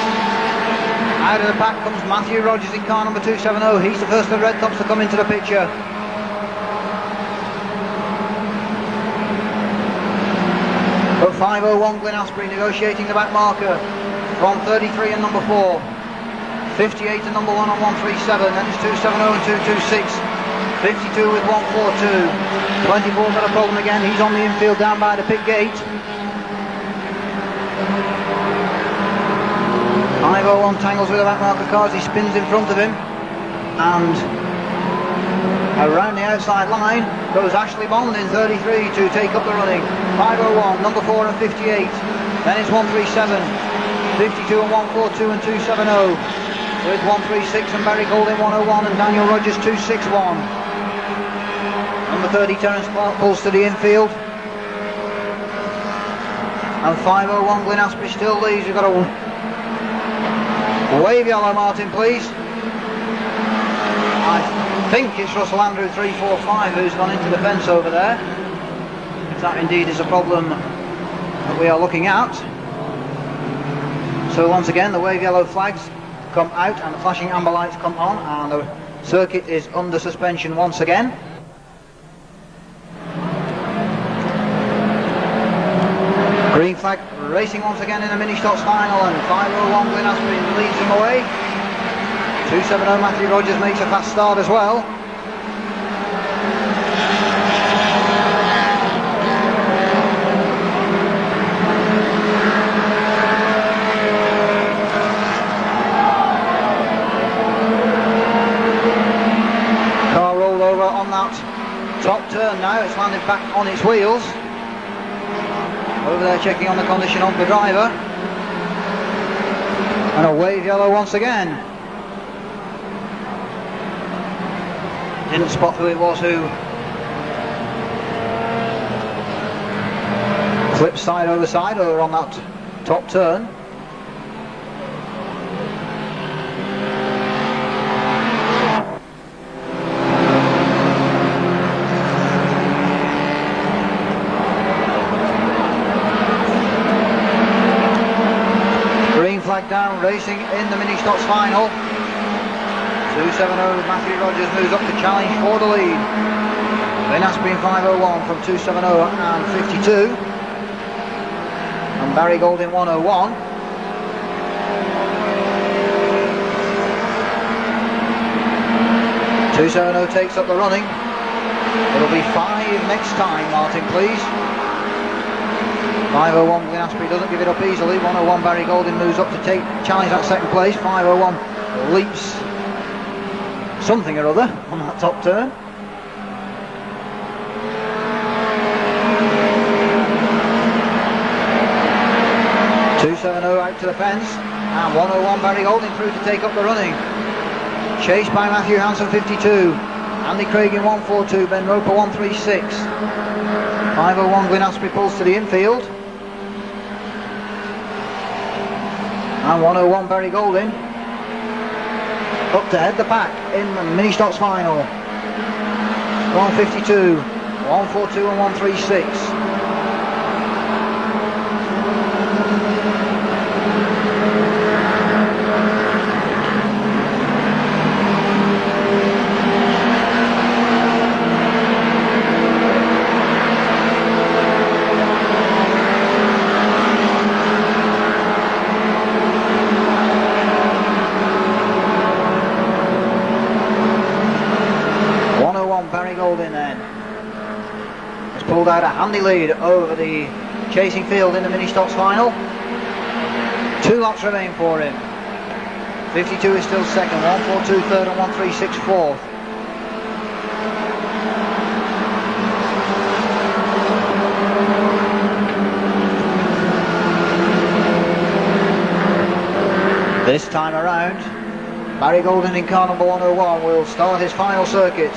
Out of the pack comes Matthew Rogers in car number 270. He's the first of the Red Tops to come into the picture. At 5:01, Glenn Asprey negotiating the back marker from 33 and number 4. 58 and number 1 and 137. Then it's 270 and 226. 52 with 142. 24 got a problem again. He's on the infield down by the pit gate. 5:01 tangles with the back marker cars. He spins in front of him, and around the outside line goes Ashley Bond in 33 to take up the running. 5:01, number 4 and 58. Then it's 137, 52 and 142 and 270. With 136 and Barry Gold in 101 and Daniel Rogers 261. Number 30 Terence Clark pulls to the infield. And 5:01 Glenn Asprey still leads. We've got a wave yellow, Martin, please. I think it's Russell Andrew 345 who's gone into the fence over there. If that indeed is a problem that we are looking at. So once again the wave yellow flags come out and the flashing amber lights come on, and the circuit is under suspension once again. Green flag racing once again in the mini stocks final, and 501 Glyn Aspin leads them away. 270 Matthew Rogers makes a fast start as well. Car rolled over on that top turn now, it's landed back on its wheels. Over there checking on the condition of the driver. And a wave yellow once again. Didn't spot who it was who flipped side over side over on that top turn. Flag down, racing in the mini stocks final. 270 Matthew Rogers moves up to challenge for the lead. Glyn Aspin 501 from 270 and 52. And Barry Golding 101. .270 takes up the running. It'll be 5 next time, Martin, please. 501 Glyn Aspin doesn't give it up easily. 101 Barry Golding moves up to challenge that second place. 501 leaps something or other on that top turn. .270 out to the fence, and 101 Barry Golding through to take up the running. Chased by Matthew Hansen 52. Andy Craig in 142, Ben Roper 136. 501 Glyn Aspin pulls to the infield. And 101 Barry Golding up to head the pack in the mini stocks final. 152, 142 and 136. Barry Golding then has pulled out a handy lead over the chasing field in the mini stocks final. 2 laps remain for him. 52 is still second, 142 third and 136 fourth. This time around, Barry Golding in car number 101 will start his final circuit.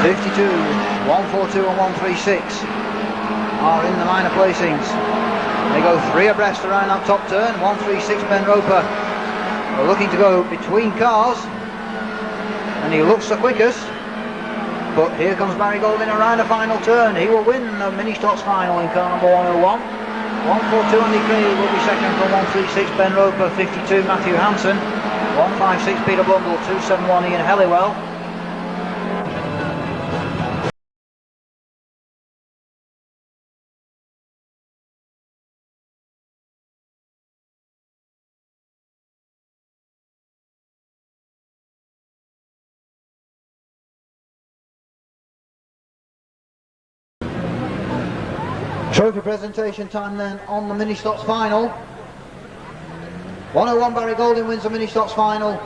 52, 142 and 136 are in the minor placings. They go 3 abreast around that top turn. 136 Ben Roper are looking to go between cars, and he looks the quickest. But here comes Barry Golding around the final turn. He will win the mini stocks final in car number 101. 142 Andy Craig will be second from 136 Ben Roper, 52 Matthew Hansen, 156 Peter Blundell, 271 Ian Helliwell. Trophy presentation time then on the mini stocks final. 101 Barry Golding wins the mini stocks final.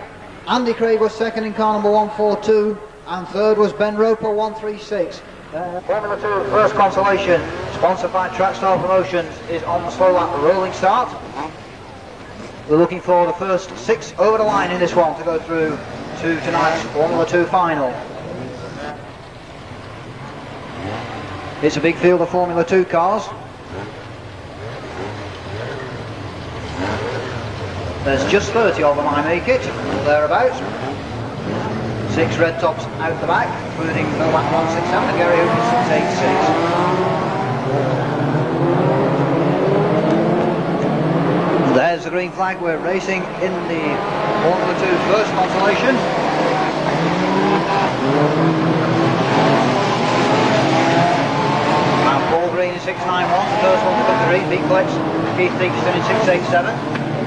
Andy Craig was second in car number 142, and third was Ben Roper 136. Formula 2 first consolation, sponsored by Trackstar Promotions, is on the slow lap rolling start. We're looking for the first 6 over the line in this one to go through to tonight's Formula 2 final. It's a big field of Formula 2 cars. There's just 30 of them, I make it, thereabouts. 6 red tops out the back, including Novak 167 and Gary Hooper 686. There's the green flag. We're racing in the Formula 2 first consolation. And Paul Green in 691, the first one to victory. Pete Flex, Keith Dixon in 687.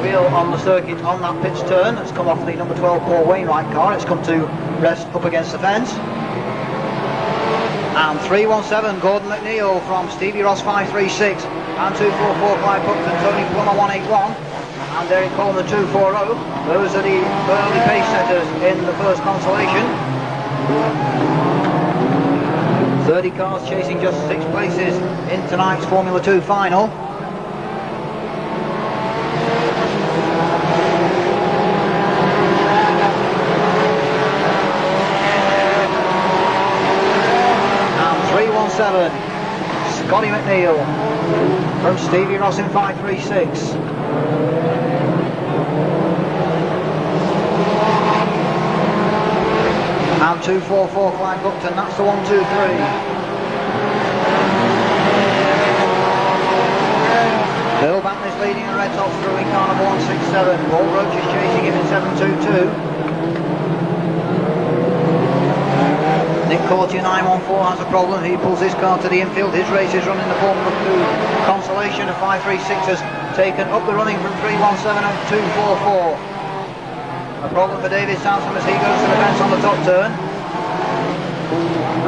Wheel on the circuit on that pitch turn. It's come off the number 12 Paul Wainwright car. It's come to rest up against the fence. And 317 Gordon McNeil from Stevie Ross 536. And 244 Clive Buckton, Tony Plummer 181. And Derek Coleman 240. Those are the early pace setters in the first consolation. 30 cars chasing just 6 places in tonight's Formula 2 final. And 317 Scotty McNeil from Stevie Ross in 536. And 244 Clive Buckton, that's the 1, 2, 3. Bill Bantley's leading in red tops through in car number 167. Paul Roach is chasing him in 722. Nick Courtier 914 has a problem. He pulls his car to the infield. His race is running the Formula 2 consolation. A 536 has taken up the running from 317 and 244. A problem for David Sansom as he goes to the fence on the top turn.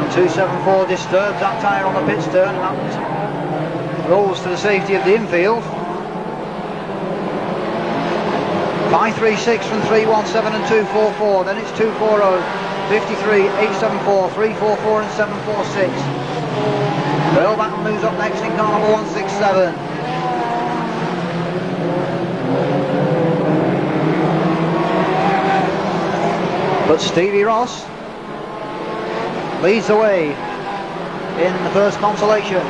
And 274 disturbs that tyre on the pits turn, and that rolls to the safety of the infield. 536 from 317 and 244, then it's 240, 53, 874, 344 and 746. Earl Batten moves up next in car number 167. But Stevie Ross leads the way in the first consolation.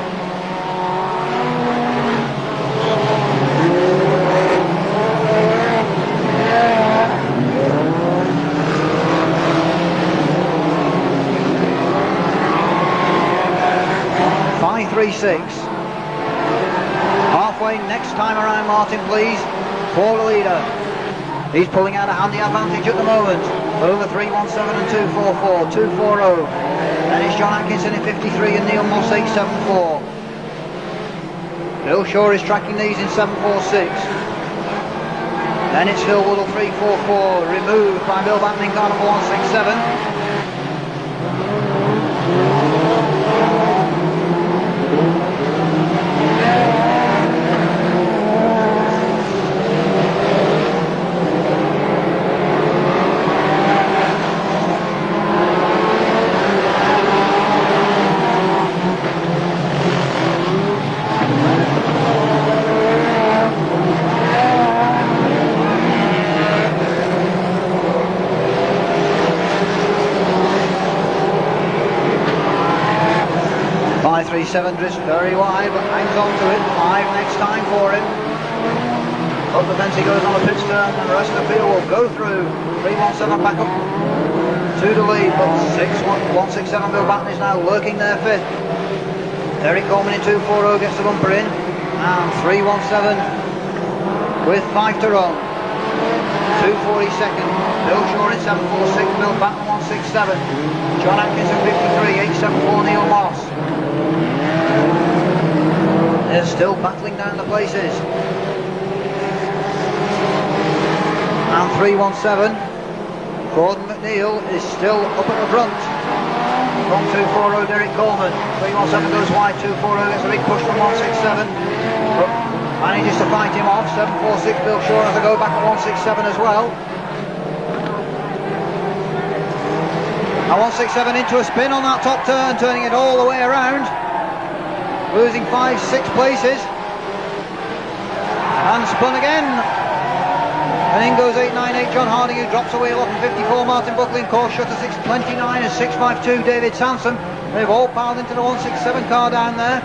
Halfway next time around, Martin, please, for the leader. He's pulling out a handy advantage at the moment over 317 and 244, 240. Then it's John Atkinson in 53 and Neil Moss 874. Bill Shaw is tracking these in 746. Then it's Phil Woodall 344, removed by Bill Banton in car number 167. 537 drifts very wide, but hangs on to it. 5 next time for him. Up the fence he goes on a pit turn, and the rest of the field will go through. 317 back up to the lead, but 167 Bill Batten is now lurking there 5th. Derek Coleman in 240 gets the bumper in, and 317 with 5 to run. 242nd, Bill Shaw in 746, Bill Batten 167, John Atkinson 53, 874 Neil Moss. They're still battling down the places. And 317, Gordon McNeil is still up at the front. From 240 Derek Coleman, 317 goes wide, 240 gets a big push from 167. But manages to fight him off. 746 Bill Shaw has to go back at 167 as well. And 167 into a spin on that top turn, turning it all the way around. Losing 5-6 places. And spun again. And in goes 898 John Harding, who drops away 1154 Martin Buckley, in course shutter 629 and 652 David Sansom. They've all piled into the 167 car down there.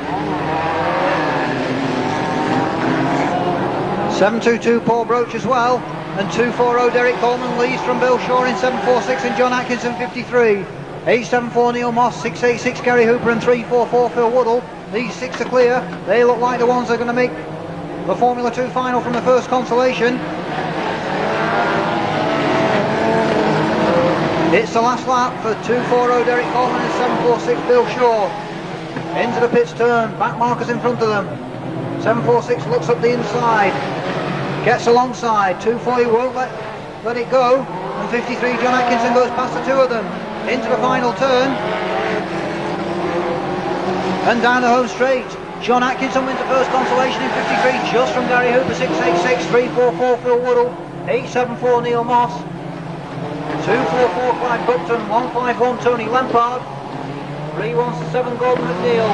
722 Paul Broach as well, and 240 Derek Coleman leads from Bill Shaw in 746 and John Atkinson 53. 874 Neil Moss, 686 Gary Hooper and 344 Phil Woodall. These 6 are clear. They look like the ones that are going to make the Formula 2 final from the first consolation. It's the last lap for 240 Derek Coleman and 746 Bill Shaw. Into the pits turn, back markers in front of them. 746 looks up the inside, gets alongside, 240 won't let it go, and 53 John Atkinson goes past the two of them. Into the final turn, and down the home straight. John Atkinson wins the first consolation in 53 just from Gary Hooper. 686, 344 Phil Woodall, 874 Neil Moss, 244 Clive Buckton, 151 Tony Lampard, 317 Gordon McNeil,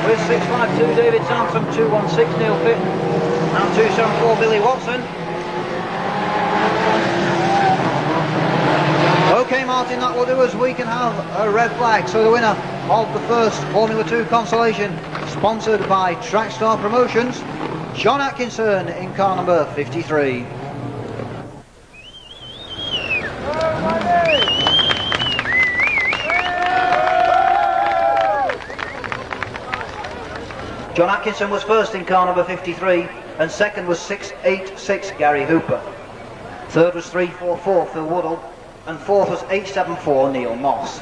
with 652 David Sampson, 216 Neil Fitton, and 274 Billy Watson. Okay Martin, that will do us. We can have a red flag. So the winner of the first Formula 2 consolation, sponsored by Trackstar Promotions, John Atkinson in car number 53. John Atkinson was first in car number 53, and second was 686 Gary Hooper. Third was 344 Phil Woodall, and fourth was 874 Neil Moss.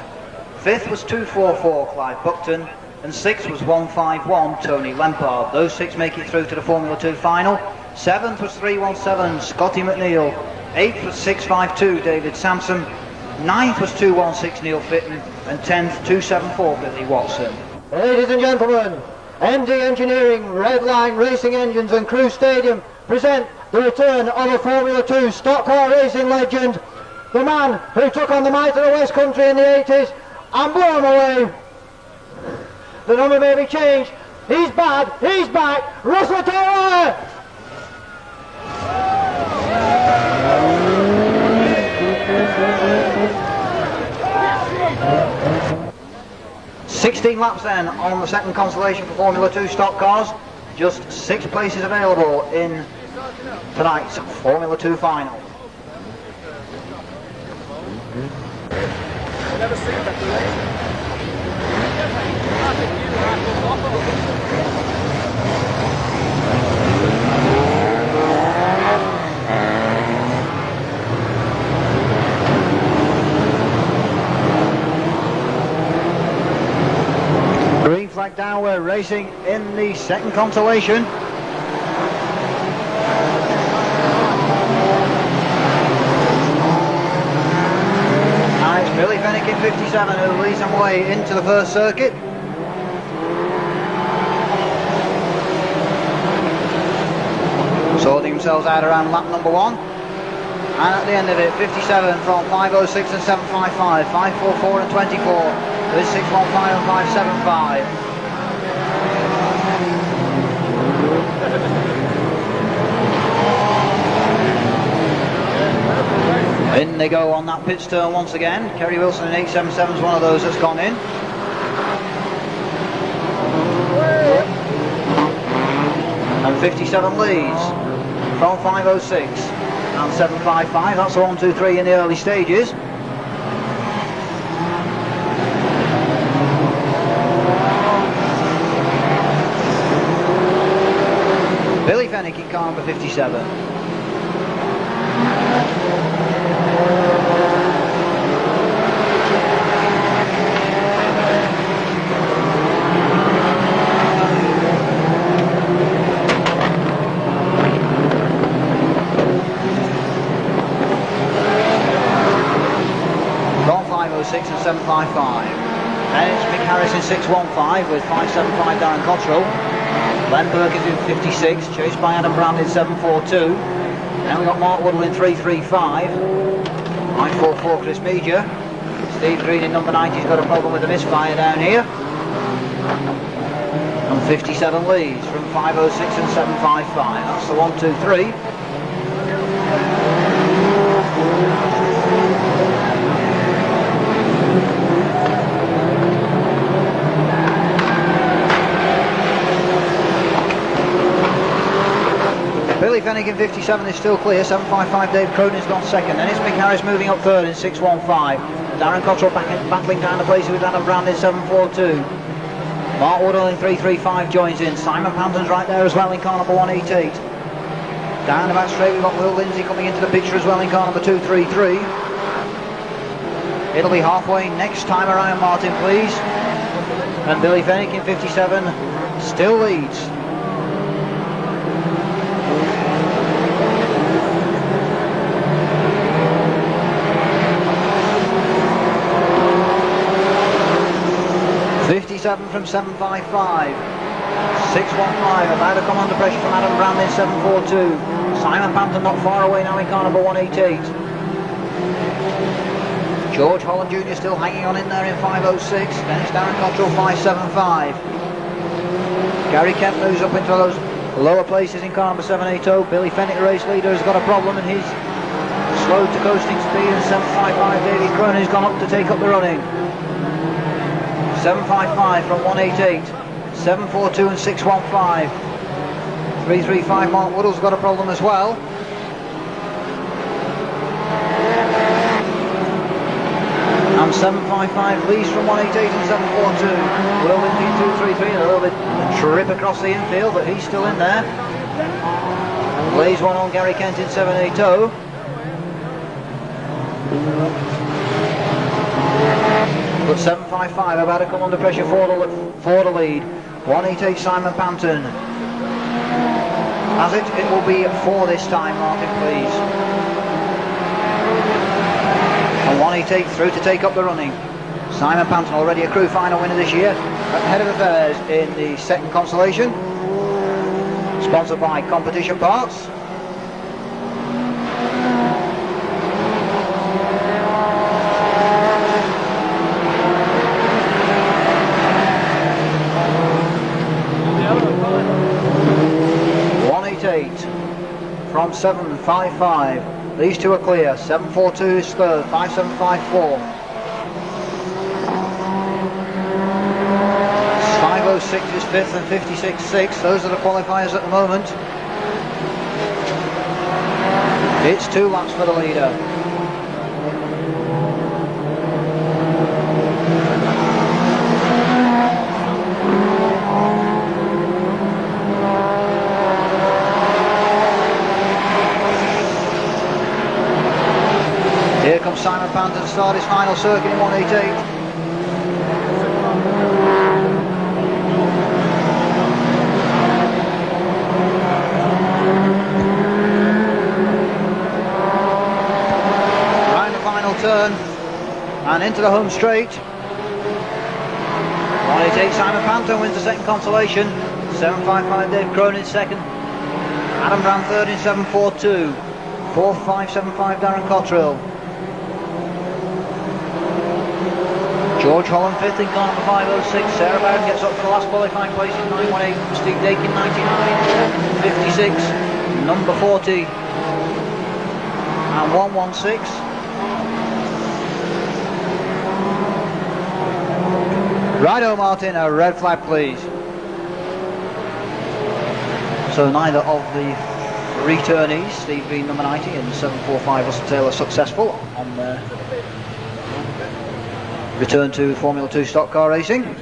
Fifth was 244 Clive Buckton, and sixth was 151 Tony Lampard. Those six make it through to the Formula 2 final. Seventh was 317 Scotty McNeil. Eighth was 652 David Sampson. Ninth was 216 Neil Fitton, and 10th 274 Billy Watson. Ladies and gentlemen, MD Engineering, Red Line Racing Engines and Crewe Stadium present the return of a Formula 2 stock car racing legend, the man who took on the might of the West Country in the 80s and blew him away. The number may be changed. He's bad, he's back, Russell Taylor! 16 laps then on the second consolation for Formula 2 stock cars. Just 6 places available in tonight's Formula 2 final. Green flag down, we're racing in the second consolation. And it's Billy Fennick in 57 who leads them away into the first circuit. Sorting themselves out around lap number 1. And at the end of it, 57 from 506 and 755, 544 and 24. With 615 and 575. In they go on that pit turn once again. Kerry Wilson in 877 is one of those that's gone in. And 57 leads from 506 and 755. That's a 1, 2, 3 in the early stages. Billy Fennick in car number 57. From 506 and 755. And it's Mick Harris in 615 with 575 Darren Cottrell. Len Perkins in 56, chased by Adam Brand in 742. Now we've got Mark Woodall in 335. 544 Chris Meager. Steve Green in number 90 has got a problem with the misfire down here. And 57 leads from 506 and 755. That's the 1, 2, 3. Billy Fennick in 57 is still clear. 755 Dave Cronin's gone second. Then it's Mick Harris moving up third in 615. Darren Cottrell battling down the place with Adam Brand in 742. Mark Woodall in 335 joins in. Simon Panton's right there as well in car number 188. Down the back straight we've got Will Lindsay coming into the picture as well in car number 233. It'll be halfway next time around, Martin, please. And Billy Fennick in 57 still leads. From 755, 615 about to come under pressure from Adam Brand in 742. Simon Panton not far away now in car number 188. George Holland Jr. still hanging on in there in 506. Then it's Darren Cottrell 575. Gary Kemp moves up into those lower places in car number 780. Billy Fennick, race leader, has got a problem and he's slowed to coasting speed, and 755 David Cronin's gone up to take up the running. 755 from 188, 742 and 615. 335 Mark Woodall's got a problem as well. And 755 leads from 188 and 742. Will Lindsay in 233, a little bit trip across the infield, but he's still in there. Lays one on Gary Kent in 780. But 755 about to come under pressure for the lead. 188 Simon Panton. As it will be 4 this time, Martin, please. And 188 through to take up the running. Simon Panton, already a Crewe final winner this year, ahead of affairs in the second consolation. Sponsored by Competition Parts. From 755, these two are clear. 742 is third, 5754. 506 is fifth and 56 sixth. Those are the qualifiers at the moment. It's 2 laps for the leader. Here comes Simon Panton to start his final circuit in 188. Round the final turn and into the home straight. 188 Simon Panton wins the second consolation. 755 Dave Cronin second. Adam Brand third in 742. 4575 Darren Cottrell. George Holland fifth in car number 506. Sarah Bowden gets up for the last qualifying place in 918. Steve Dakin 99. 56. Number 40. And 116. Righto, Martin, a red flag please. So neither of the returnees, Steve Bean number 90 and 745 Russell Taylor, successful on their return to Formula 2 stock car racing.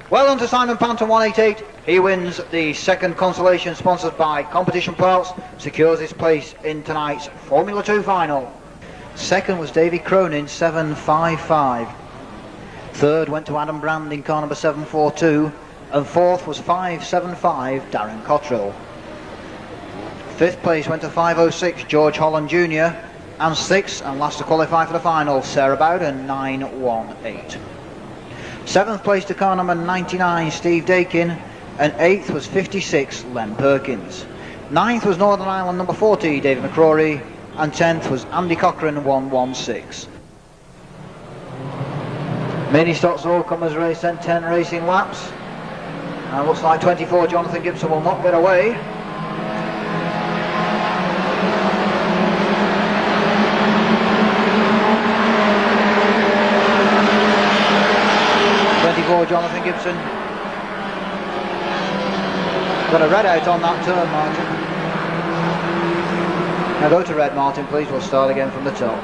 Well done to Simon Panton, 188. He wins the second consolation, sponsored by Competition Parts, secures his place in tonight's Formula 2 final. Second was David Cronin, 755. Third went to Adam Brand in car number 742. And fourth was 575 Darren Cottrell. Fifth place went to 506 George Holland Jr. And sixth and last to qualify for the final, Sarah Bowden, 918. Seventh place to car number 99 Steve Dakin, and eighth was 56 Len Perkins. Ninth was Northern Ireland number 40 David McCrory, and 10th was Andy Cochran, 116. Mini stocks all comers race then 10 racing laps, and looks like 24 Jonathan Gibson will not get away. Jonathan Gibson got a red out on that turn, Martin. Now go to red, Martin, please. We'll start again from the top.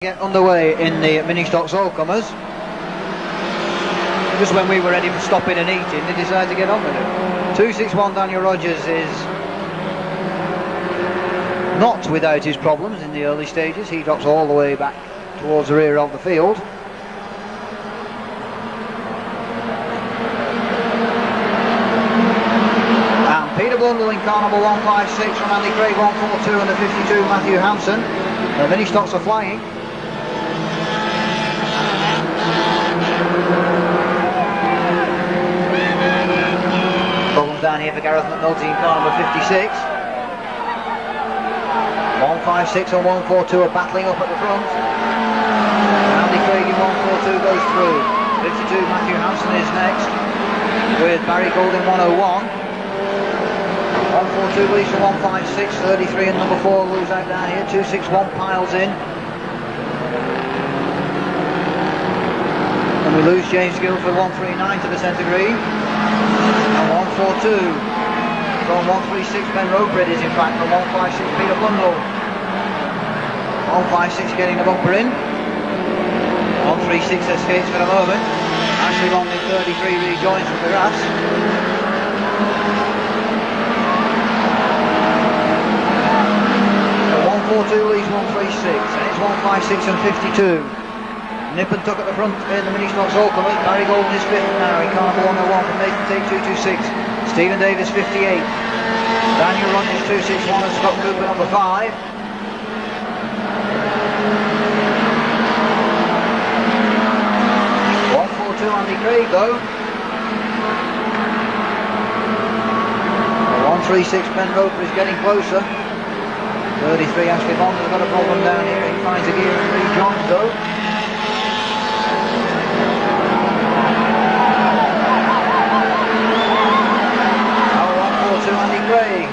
Get underway in the mini stocks all-comers. Just when we were ready for stopping and eating, they decided to get on with it. 261 Daniel Rogers is not without his problems in the early stages. He drops all the way back towards the rear of the field. And Peter Blundell in Carnival 156 from Andy Craig 142 and the 52 Matthew Hansen. The mini stocks are flying. Problems down here for Gareth McNulty in Carnival 56. 156 and 142 are battling up at the front. Andy Craig in 142 goes through. 52 Matthew Hansen is next with Barry Gold in 101. 142 leads from 156, 33 and number 4 lose out down here. 261 piles in. And we lose James Guildford 139 to the centre green. And 142 from 136 Ben Roper is in fact from 156 Peter Blundell. 156 getting the bumper in. 136 escapes for the moment. Ashley Long in 33 rejoins from the grass. 142 leads 136 and it's 156 and 52. Nip and tuck at the front in the mini stocks all comers. Barry Golden is 5th now in Carnival 101 from Nathan Tate 226. Stephen Davis 58. Daniel Rogers 261 and Scott Cooper number 5. 142 Andy Craig though. 136 Ben Roper is getting closer. 33 Ashley Bond has got a problem down here. He finds a gear and rejoins though. 142 Andy Craig.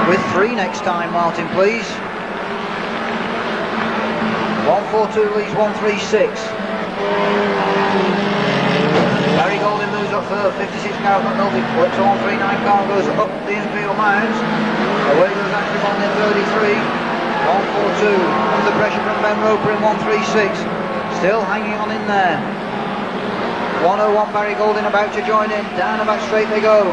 With 3 next time, Martin, please. 142 leads 136. Barry Golding moves up further, 56 Gareth McNulty flips a 139 car, goes up the infield mounds. Away goes Ashley Bond in 33. 142, under pressure from Ben Roper in 136. Still hanging on in there. 101 Barry Golding about to join in, down and back straight they go.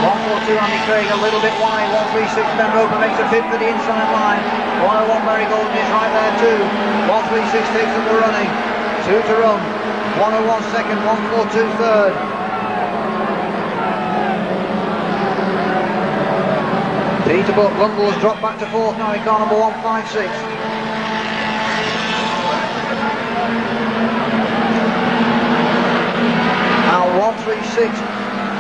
142 Andy Craig a little bit wide, 136 Ben Roper makes a fit for the inside line. 101 Barry Golding is right there too. 136 takes up the running, 2 to run. 101 second, 142 third. Peter Blundell has dropped back to 4th now in Carnival 156. Now 136,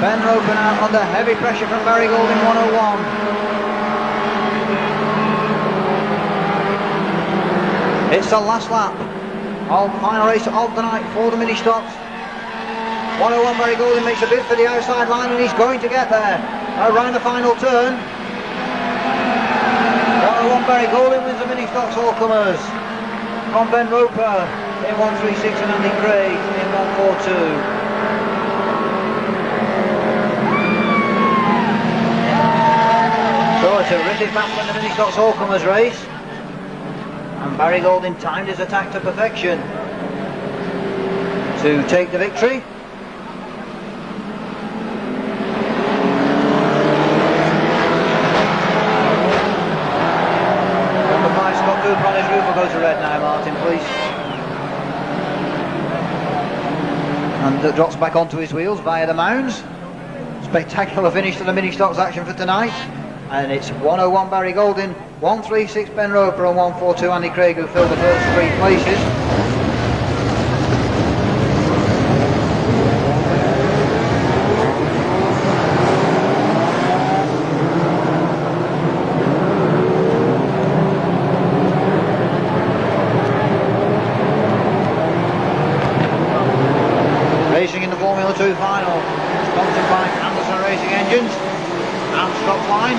Ben Roper now under heavy pressure from Barry Golding 101. It's the last lap. Final race of the night for the mini stocks. 101 Barry Golding makes a bid for the outside line and he's going to get there. Around the final turn. 101 Barry Golding wins the mini stocks all comers. From Ben Roper in 136 and Andy Craig in 142. So a terrific battle in the mini stocks all comers race. And Barry Golding timed his attack to perfection to take the victory. Number 5 Scott Cooper on his roof will go to red now, Martin, please. And drops back onto his wheels via the mounds. Spectacular finish to the mini stocks action for tonight. And it's 101 Barry Golding, 136 Ben Roper and 142 Andy Craig who filled the first 3 places. Racing in the Formula 2 final, sponsored by Anderson Racing Engines and Stopline.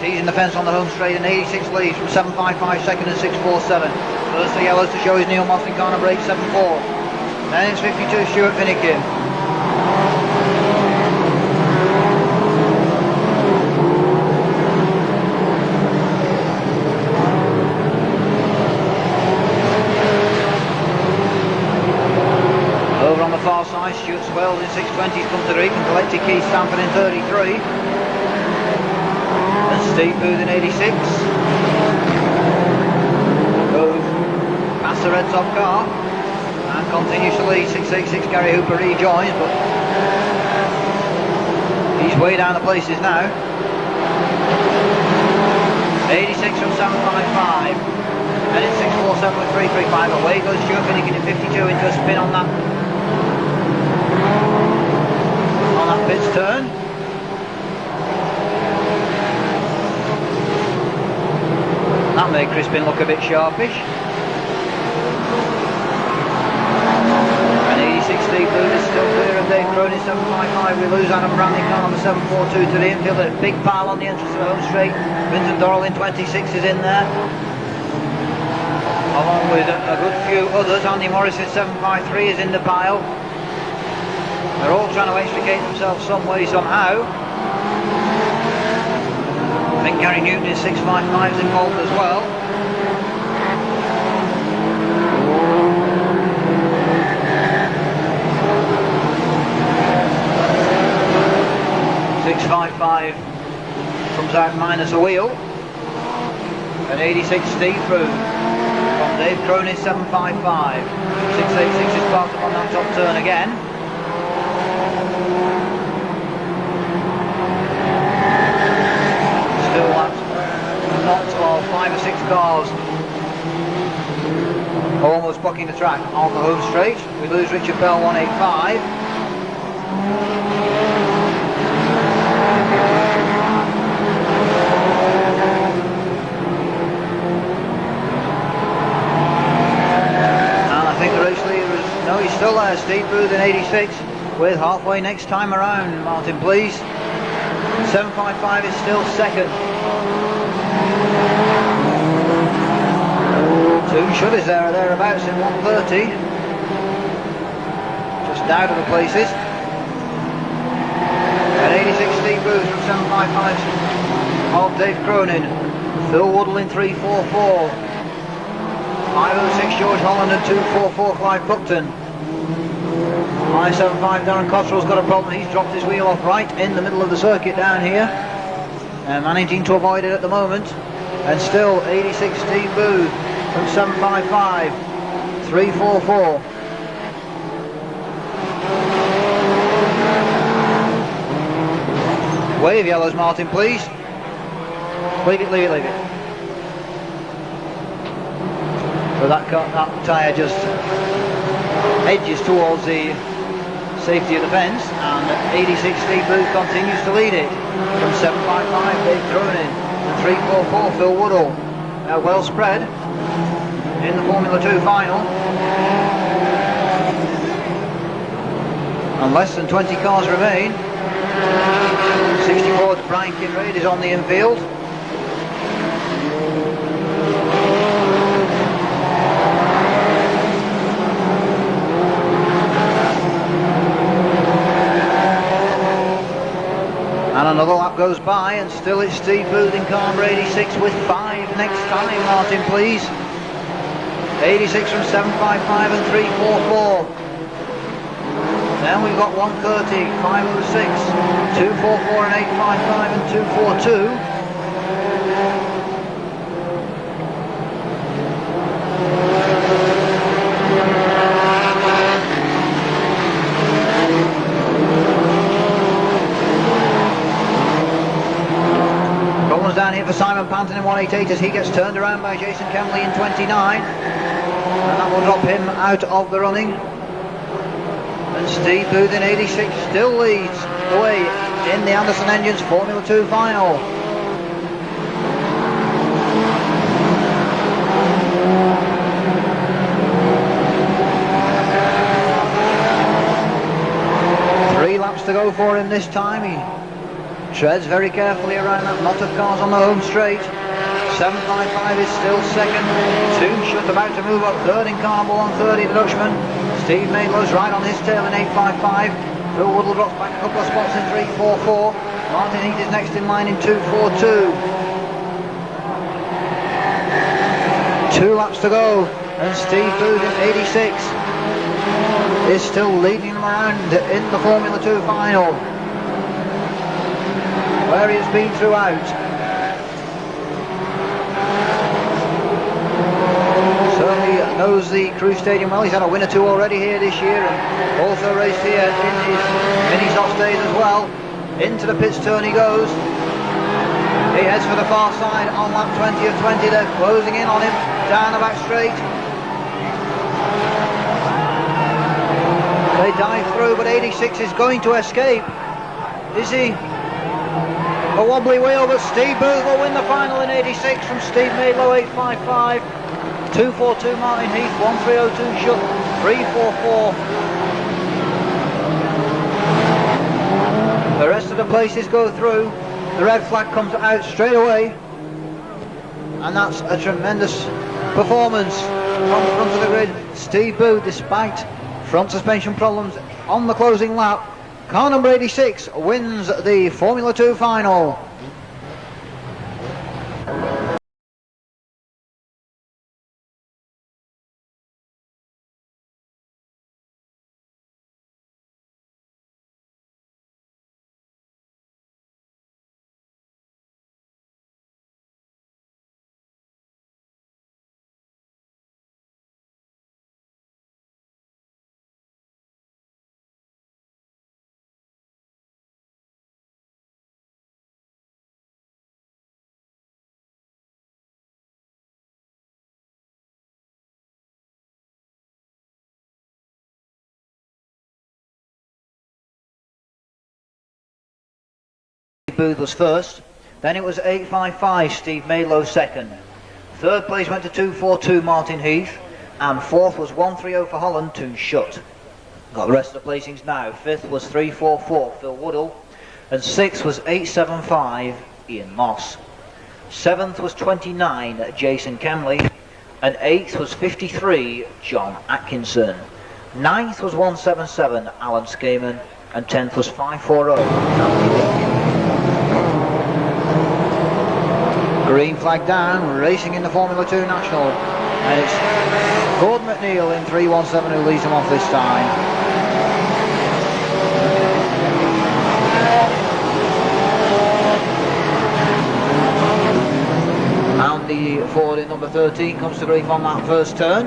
Teasing the fence on the home straight, and 86 leads from 7.55 second and 6.47. First the yellows to show is Neil Moss in corner break 7.4. Then it's 52 Stuart Finnegan. Over on the far side, Stuart Swells in 6.20's come to Greek and collected Keith Stanford in 33. And Steve Booth in 86. Goes past the red top car and continues to lead. 686 Gary Hooper rejoins, but he's way down the places now. 86 from 7.55. And it's 6.47 with 3.35. Away goes Stuart Finnegan in 52 into a spin on that pit's turn. That made Crispin look a bit sharpish. And 86 Steve Booth is still clear of Dave Cronin 7.55. We lose Adam Brandy car number 7.42 to the infield. A big pile on the entrance of the home straight. Vincent Dorrell in 26 is in there, along with a good few others. Andy Morris in 7.53 is in the pile. They're all trying to extricate themselves some way, somehow. I think Gary Newton in 6.55 is involved as well. .655 comes out minus a wheel. And 86 Steve Booth from Dave Cronin 7.55. 686 is part up on that top turn again. Still that knot of 5 or 6 cars almost blocking the track on the home straight. We lose Richard Bell 185. And I think the race leader is, no, he's still there, Steve Booth in 86 with halfway next time around. Martin, please. 7.55 is still second. Two Shudders there or thereabouts in 130. Just out of the places. And 86 Steve Booth from 7.55 of Dave Cronin. Phil Woodall in 3.44. 5.06 George Holland and 2.44 Clive Buckton. 5.75 Darren Cottrell's got a problem. He's dropped his wheel off right in the middle of the circuit down here, and managing to avoid it at the moment. And still 86 Steve Booth from 7.55, 3.44. Wave yellows, Martin, please. Leave it, leave it, leave it. So that tyre just edges towards the safety of the fence, and 86 Steve Booth continues to lead it from 7.55 Dave Cronin and 3.44 Phil Woodall. Now well spread in the Formula 2 final, and less than 20 cars remain. 64th Brian Kinraid is on the infield. And another lap goes by, and still it's Steve Booth in car number 86 with 5 next time, Martin, please. 86 from 7.55 and 3.44. Then we've got 130, 5.06, 2.44 and 8.55 and 2.42. Down here for Simon Panton in 188 as he gets turned around by Jason Kemley in 29, and that will drop him out of the running. And Steve Booth in 86 still leads the way in the Anderson Engines Formula 2 final. Three laps to go for him this time. He Treads very carefully around that knot of cars on the home straight. 755 is still second. Soon Shut about to move up third in car number 130, the Dutchman. Steve Maidlow's right on his tail in 855. Phil Woodall drops back a couple of spots in 344. Martin Heath is next in line in 242. 2 laps to go, and Steve Booth in 86 is still leading them around in the Formula 2 final, where he has been throughout. Certainly knows the Crewe Stadium well. He's had a win or two already here this year, and also raced here in his mini-soft days as well. Into the pits turn he goes. He heads for the far side on lap 20 of 20. They're closing in on him down the back straight. They dive through, but 86 is going to escape. Is he? A wobbly wheel, but Steve Booth will win the final in 86 from Steve Maidlow, 855. 242 Martin Heath, 1302 Shut, 344. The rest of the places go through. The red flag comes out straight away, and that's a tremendous performance from the front of the grid. Steve Booth, despite front suspension problems on the closing lap, car number 86 wins the Formula 2 final. Booth was first, then it was 855 Steve Maidlow second. Third place went to 242 Martin Heath, and fourth was 130 for Holland, 2 Shut. Got the rest of the placings now. Fifth was 344 Phil Woodall, and sixth was 875 Ian Moss. Seventh was 29 Jason Kemley, and eighth was 53 John Atkinson. Ninth was 177 Alan Skaman, and 10th was 540 Green flag down, racing in the Formula 2 National, and it's Gordon McNeil in 317 who leads them off this time. And the Ford in number 13 comes to grief on that first turn.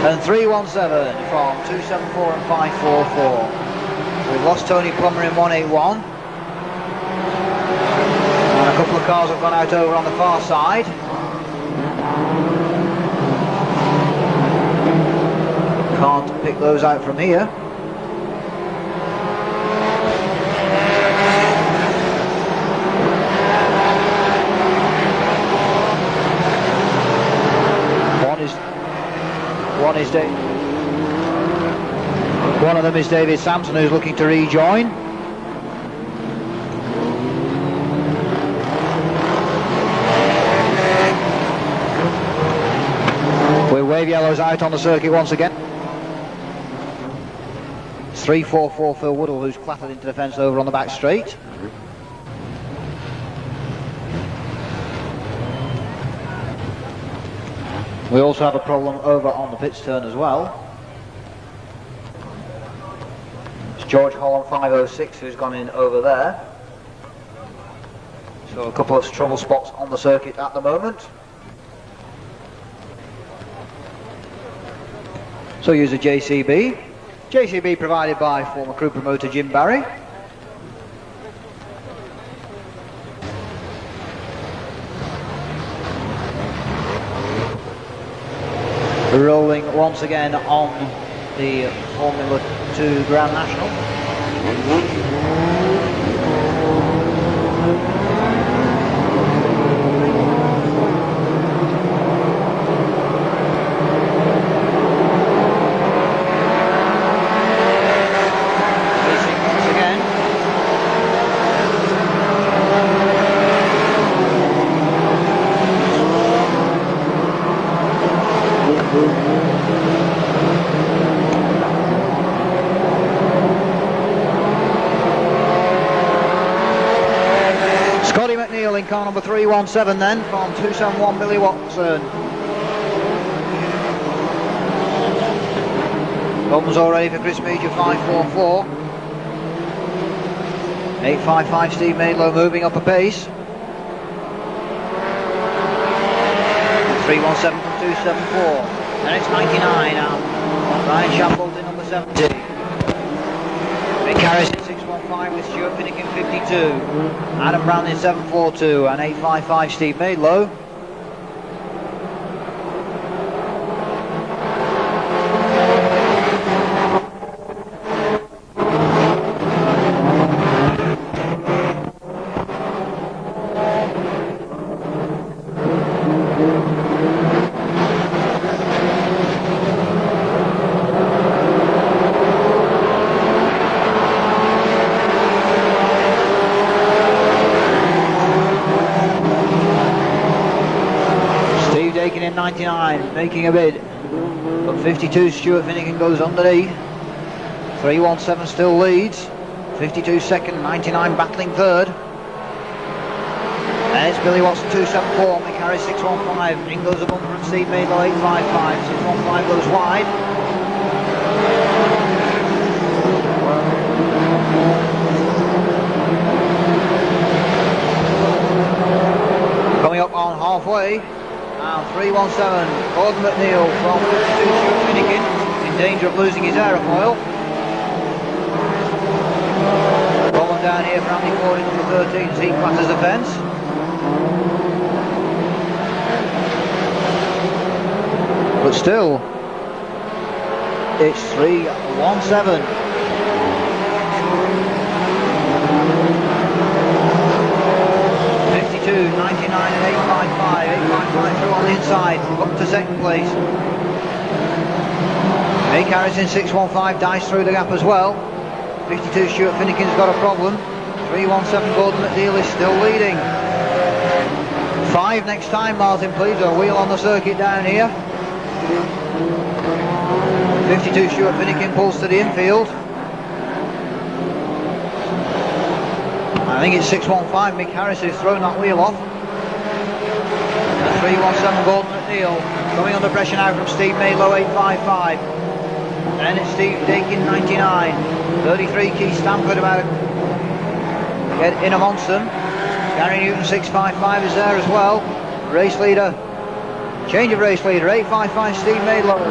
And 317 from 274 and 544. We've lost Tony Plummer in 181. And a couple of cars have gone out over on the far side. Can't pick those out from here. One of them is David Sampson, who's looking to rejoin. With wave yellows out on the circuit once again. It's 344 Phil Woodall, who's clattered into the fence over on the back straight. We also have a problem over on the pits turn as well. It's George Holland 506 who's gone in over there. So a couple of trouble spots on the circuit at the moment. So use a JCB. JCB provided by former Crewe promoter Jim Barry. Rolling once again on the Formula 2 Grand National. number 317 then, from 271 Billy Watson. Buttons all ready for Chris Meager, 544. 855 Steve Maidlow moving up a pace. 317 from 274. And it's 99 now. Ryan Shackleton number 70. Mick Harris in 615 with Stuart Finnegan 52. Adam Brown in 742 and 855 Steve Maidlow. In 99, making a bid, but 52 Stuart Finnegan goes underneath. 317 still leads. 52 second, 99 battling third. And it's Billy Watson 274, Mick Harris 615. In goes a bumper from Steve Maidlow 855. 615 goes wide. Coming up on halfway. Now 317, Gordon McNeil from 52 Stuart Finnegan, in danger of losing his aerofoil. Going down here for Andy Ford in number 13 as he clatters the fence. But still, it's 317. 99 and 855. 855 through on the inside, up to second place. Mick Harris in 615 dives through the gap as well. 52 Stuart Finnegan's got a problem. 317 Gordon McNeil is still leading. 5 next time, Martin, please. A wheel on the circuit down here. 52 Stuart Finnegan pulls to the infield. I think it's 615, Mick Harris has thrown that wheel off. And 317 Gordon McNeil coming under pressure now from Steve Maidlow 855. Then it's Steve Dakin 99. 33 Keith Stamford about to get in amongst them. Gary Newton 655 is there as well. Race leader, change of race leader, 855 Steve Maidlow.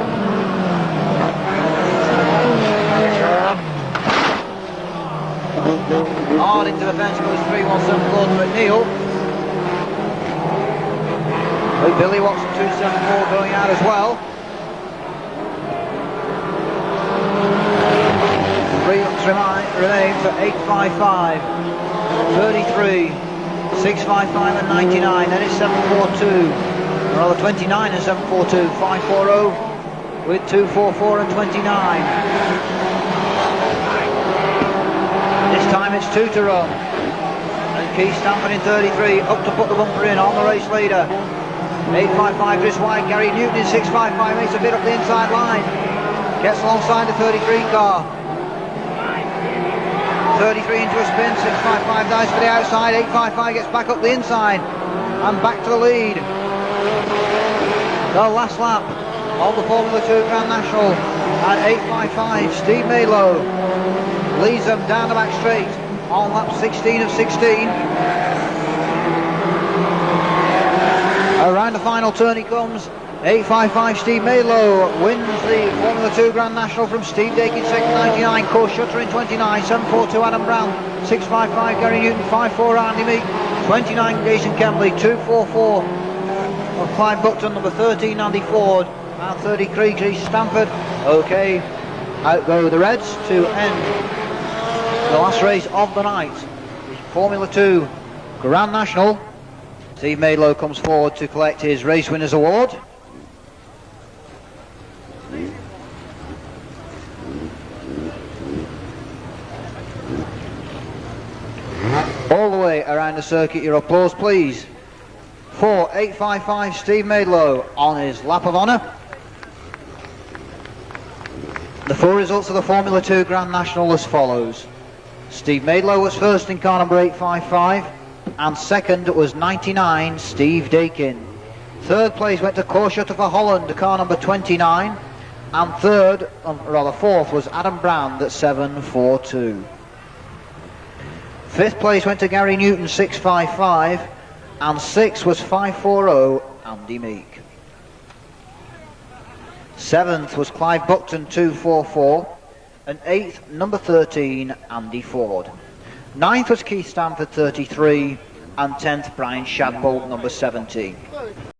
Hard into the fence goes 317 Gordon McNeil. With Billy Watson 274 going out as well. 3 remain for 855, 33, 655 and 99. Then it's 742, or rather 29 and 742, 540 with 244 and 29. This time it's 2 to run. And Keith Stamford in 33, up to put the bumper in on the race leader. 855 Chris White, Gary Newton in 655, makes a bit up the inside line. Gets alongside the 33 car. 33 into a spin, 655 dives for the outside, 855 gets back up the inside. And back to the lead. The last lap of the Formula 2 Grand National. And 855 Steve Maidlow leads them down the back straight on lap 16 of 16. Around the final turn he comes. 855 Steve Maidlow wins the Formula 2 Grand National from Steve Dakin, second 99, Cole Shutter in 29, 742 Adam Brown, 655 Gary Newton, 54 Andy Meek, 29 Jason Kembley, 244 of Clive Buckton, number 13 Andy Ford, and 33 Keith Stamford. Okay, out go the Reds to end the last race of the night. Formula 2 Grand National. Steve Maidlow comes forward to collect his Race Winners Award. All the way around the circuit, your applause please for 855 Steve Maidlow on his lap of honour. The full results of the Formula 2 Grand National as follows. Steve Maidlow was first in car number 855. and second was 99 Steve Dakin. Third place went to Korschutter for Holland, car number 29, and fourth was Adam Brand at 7.42. Fifth place went to Gary Newton, 6.55, and sixth was 5.40 Andy Meek. Seventh was Clive Buckton, 2.44, and eighth, number 13, Andy Ford. Ninth was Keith Stanford, 33, and 10th Brian Shadbolt, number 17.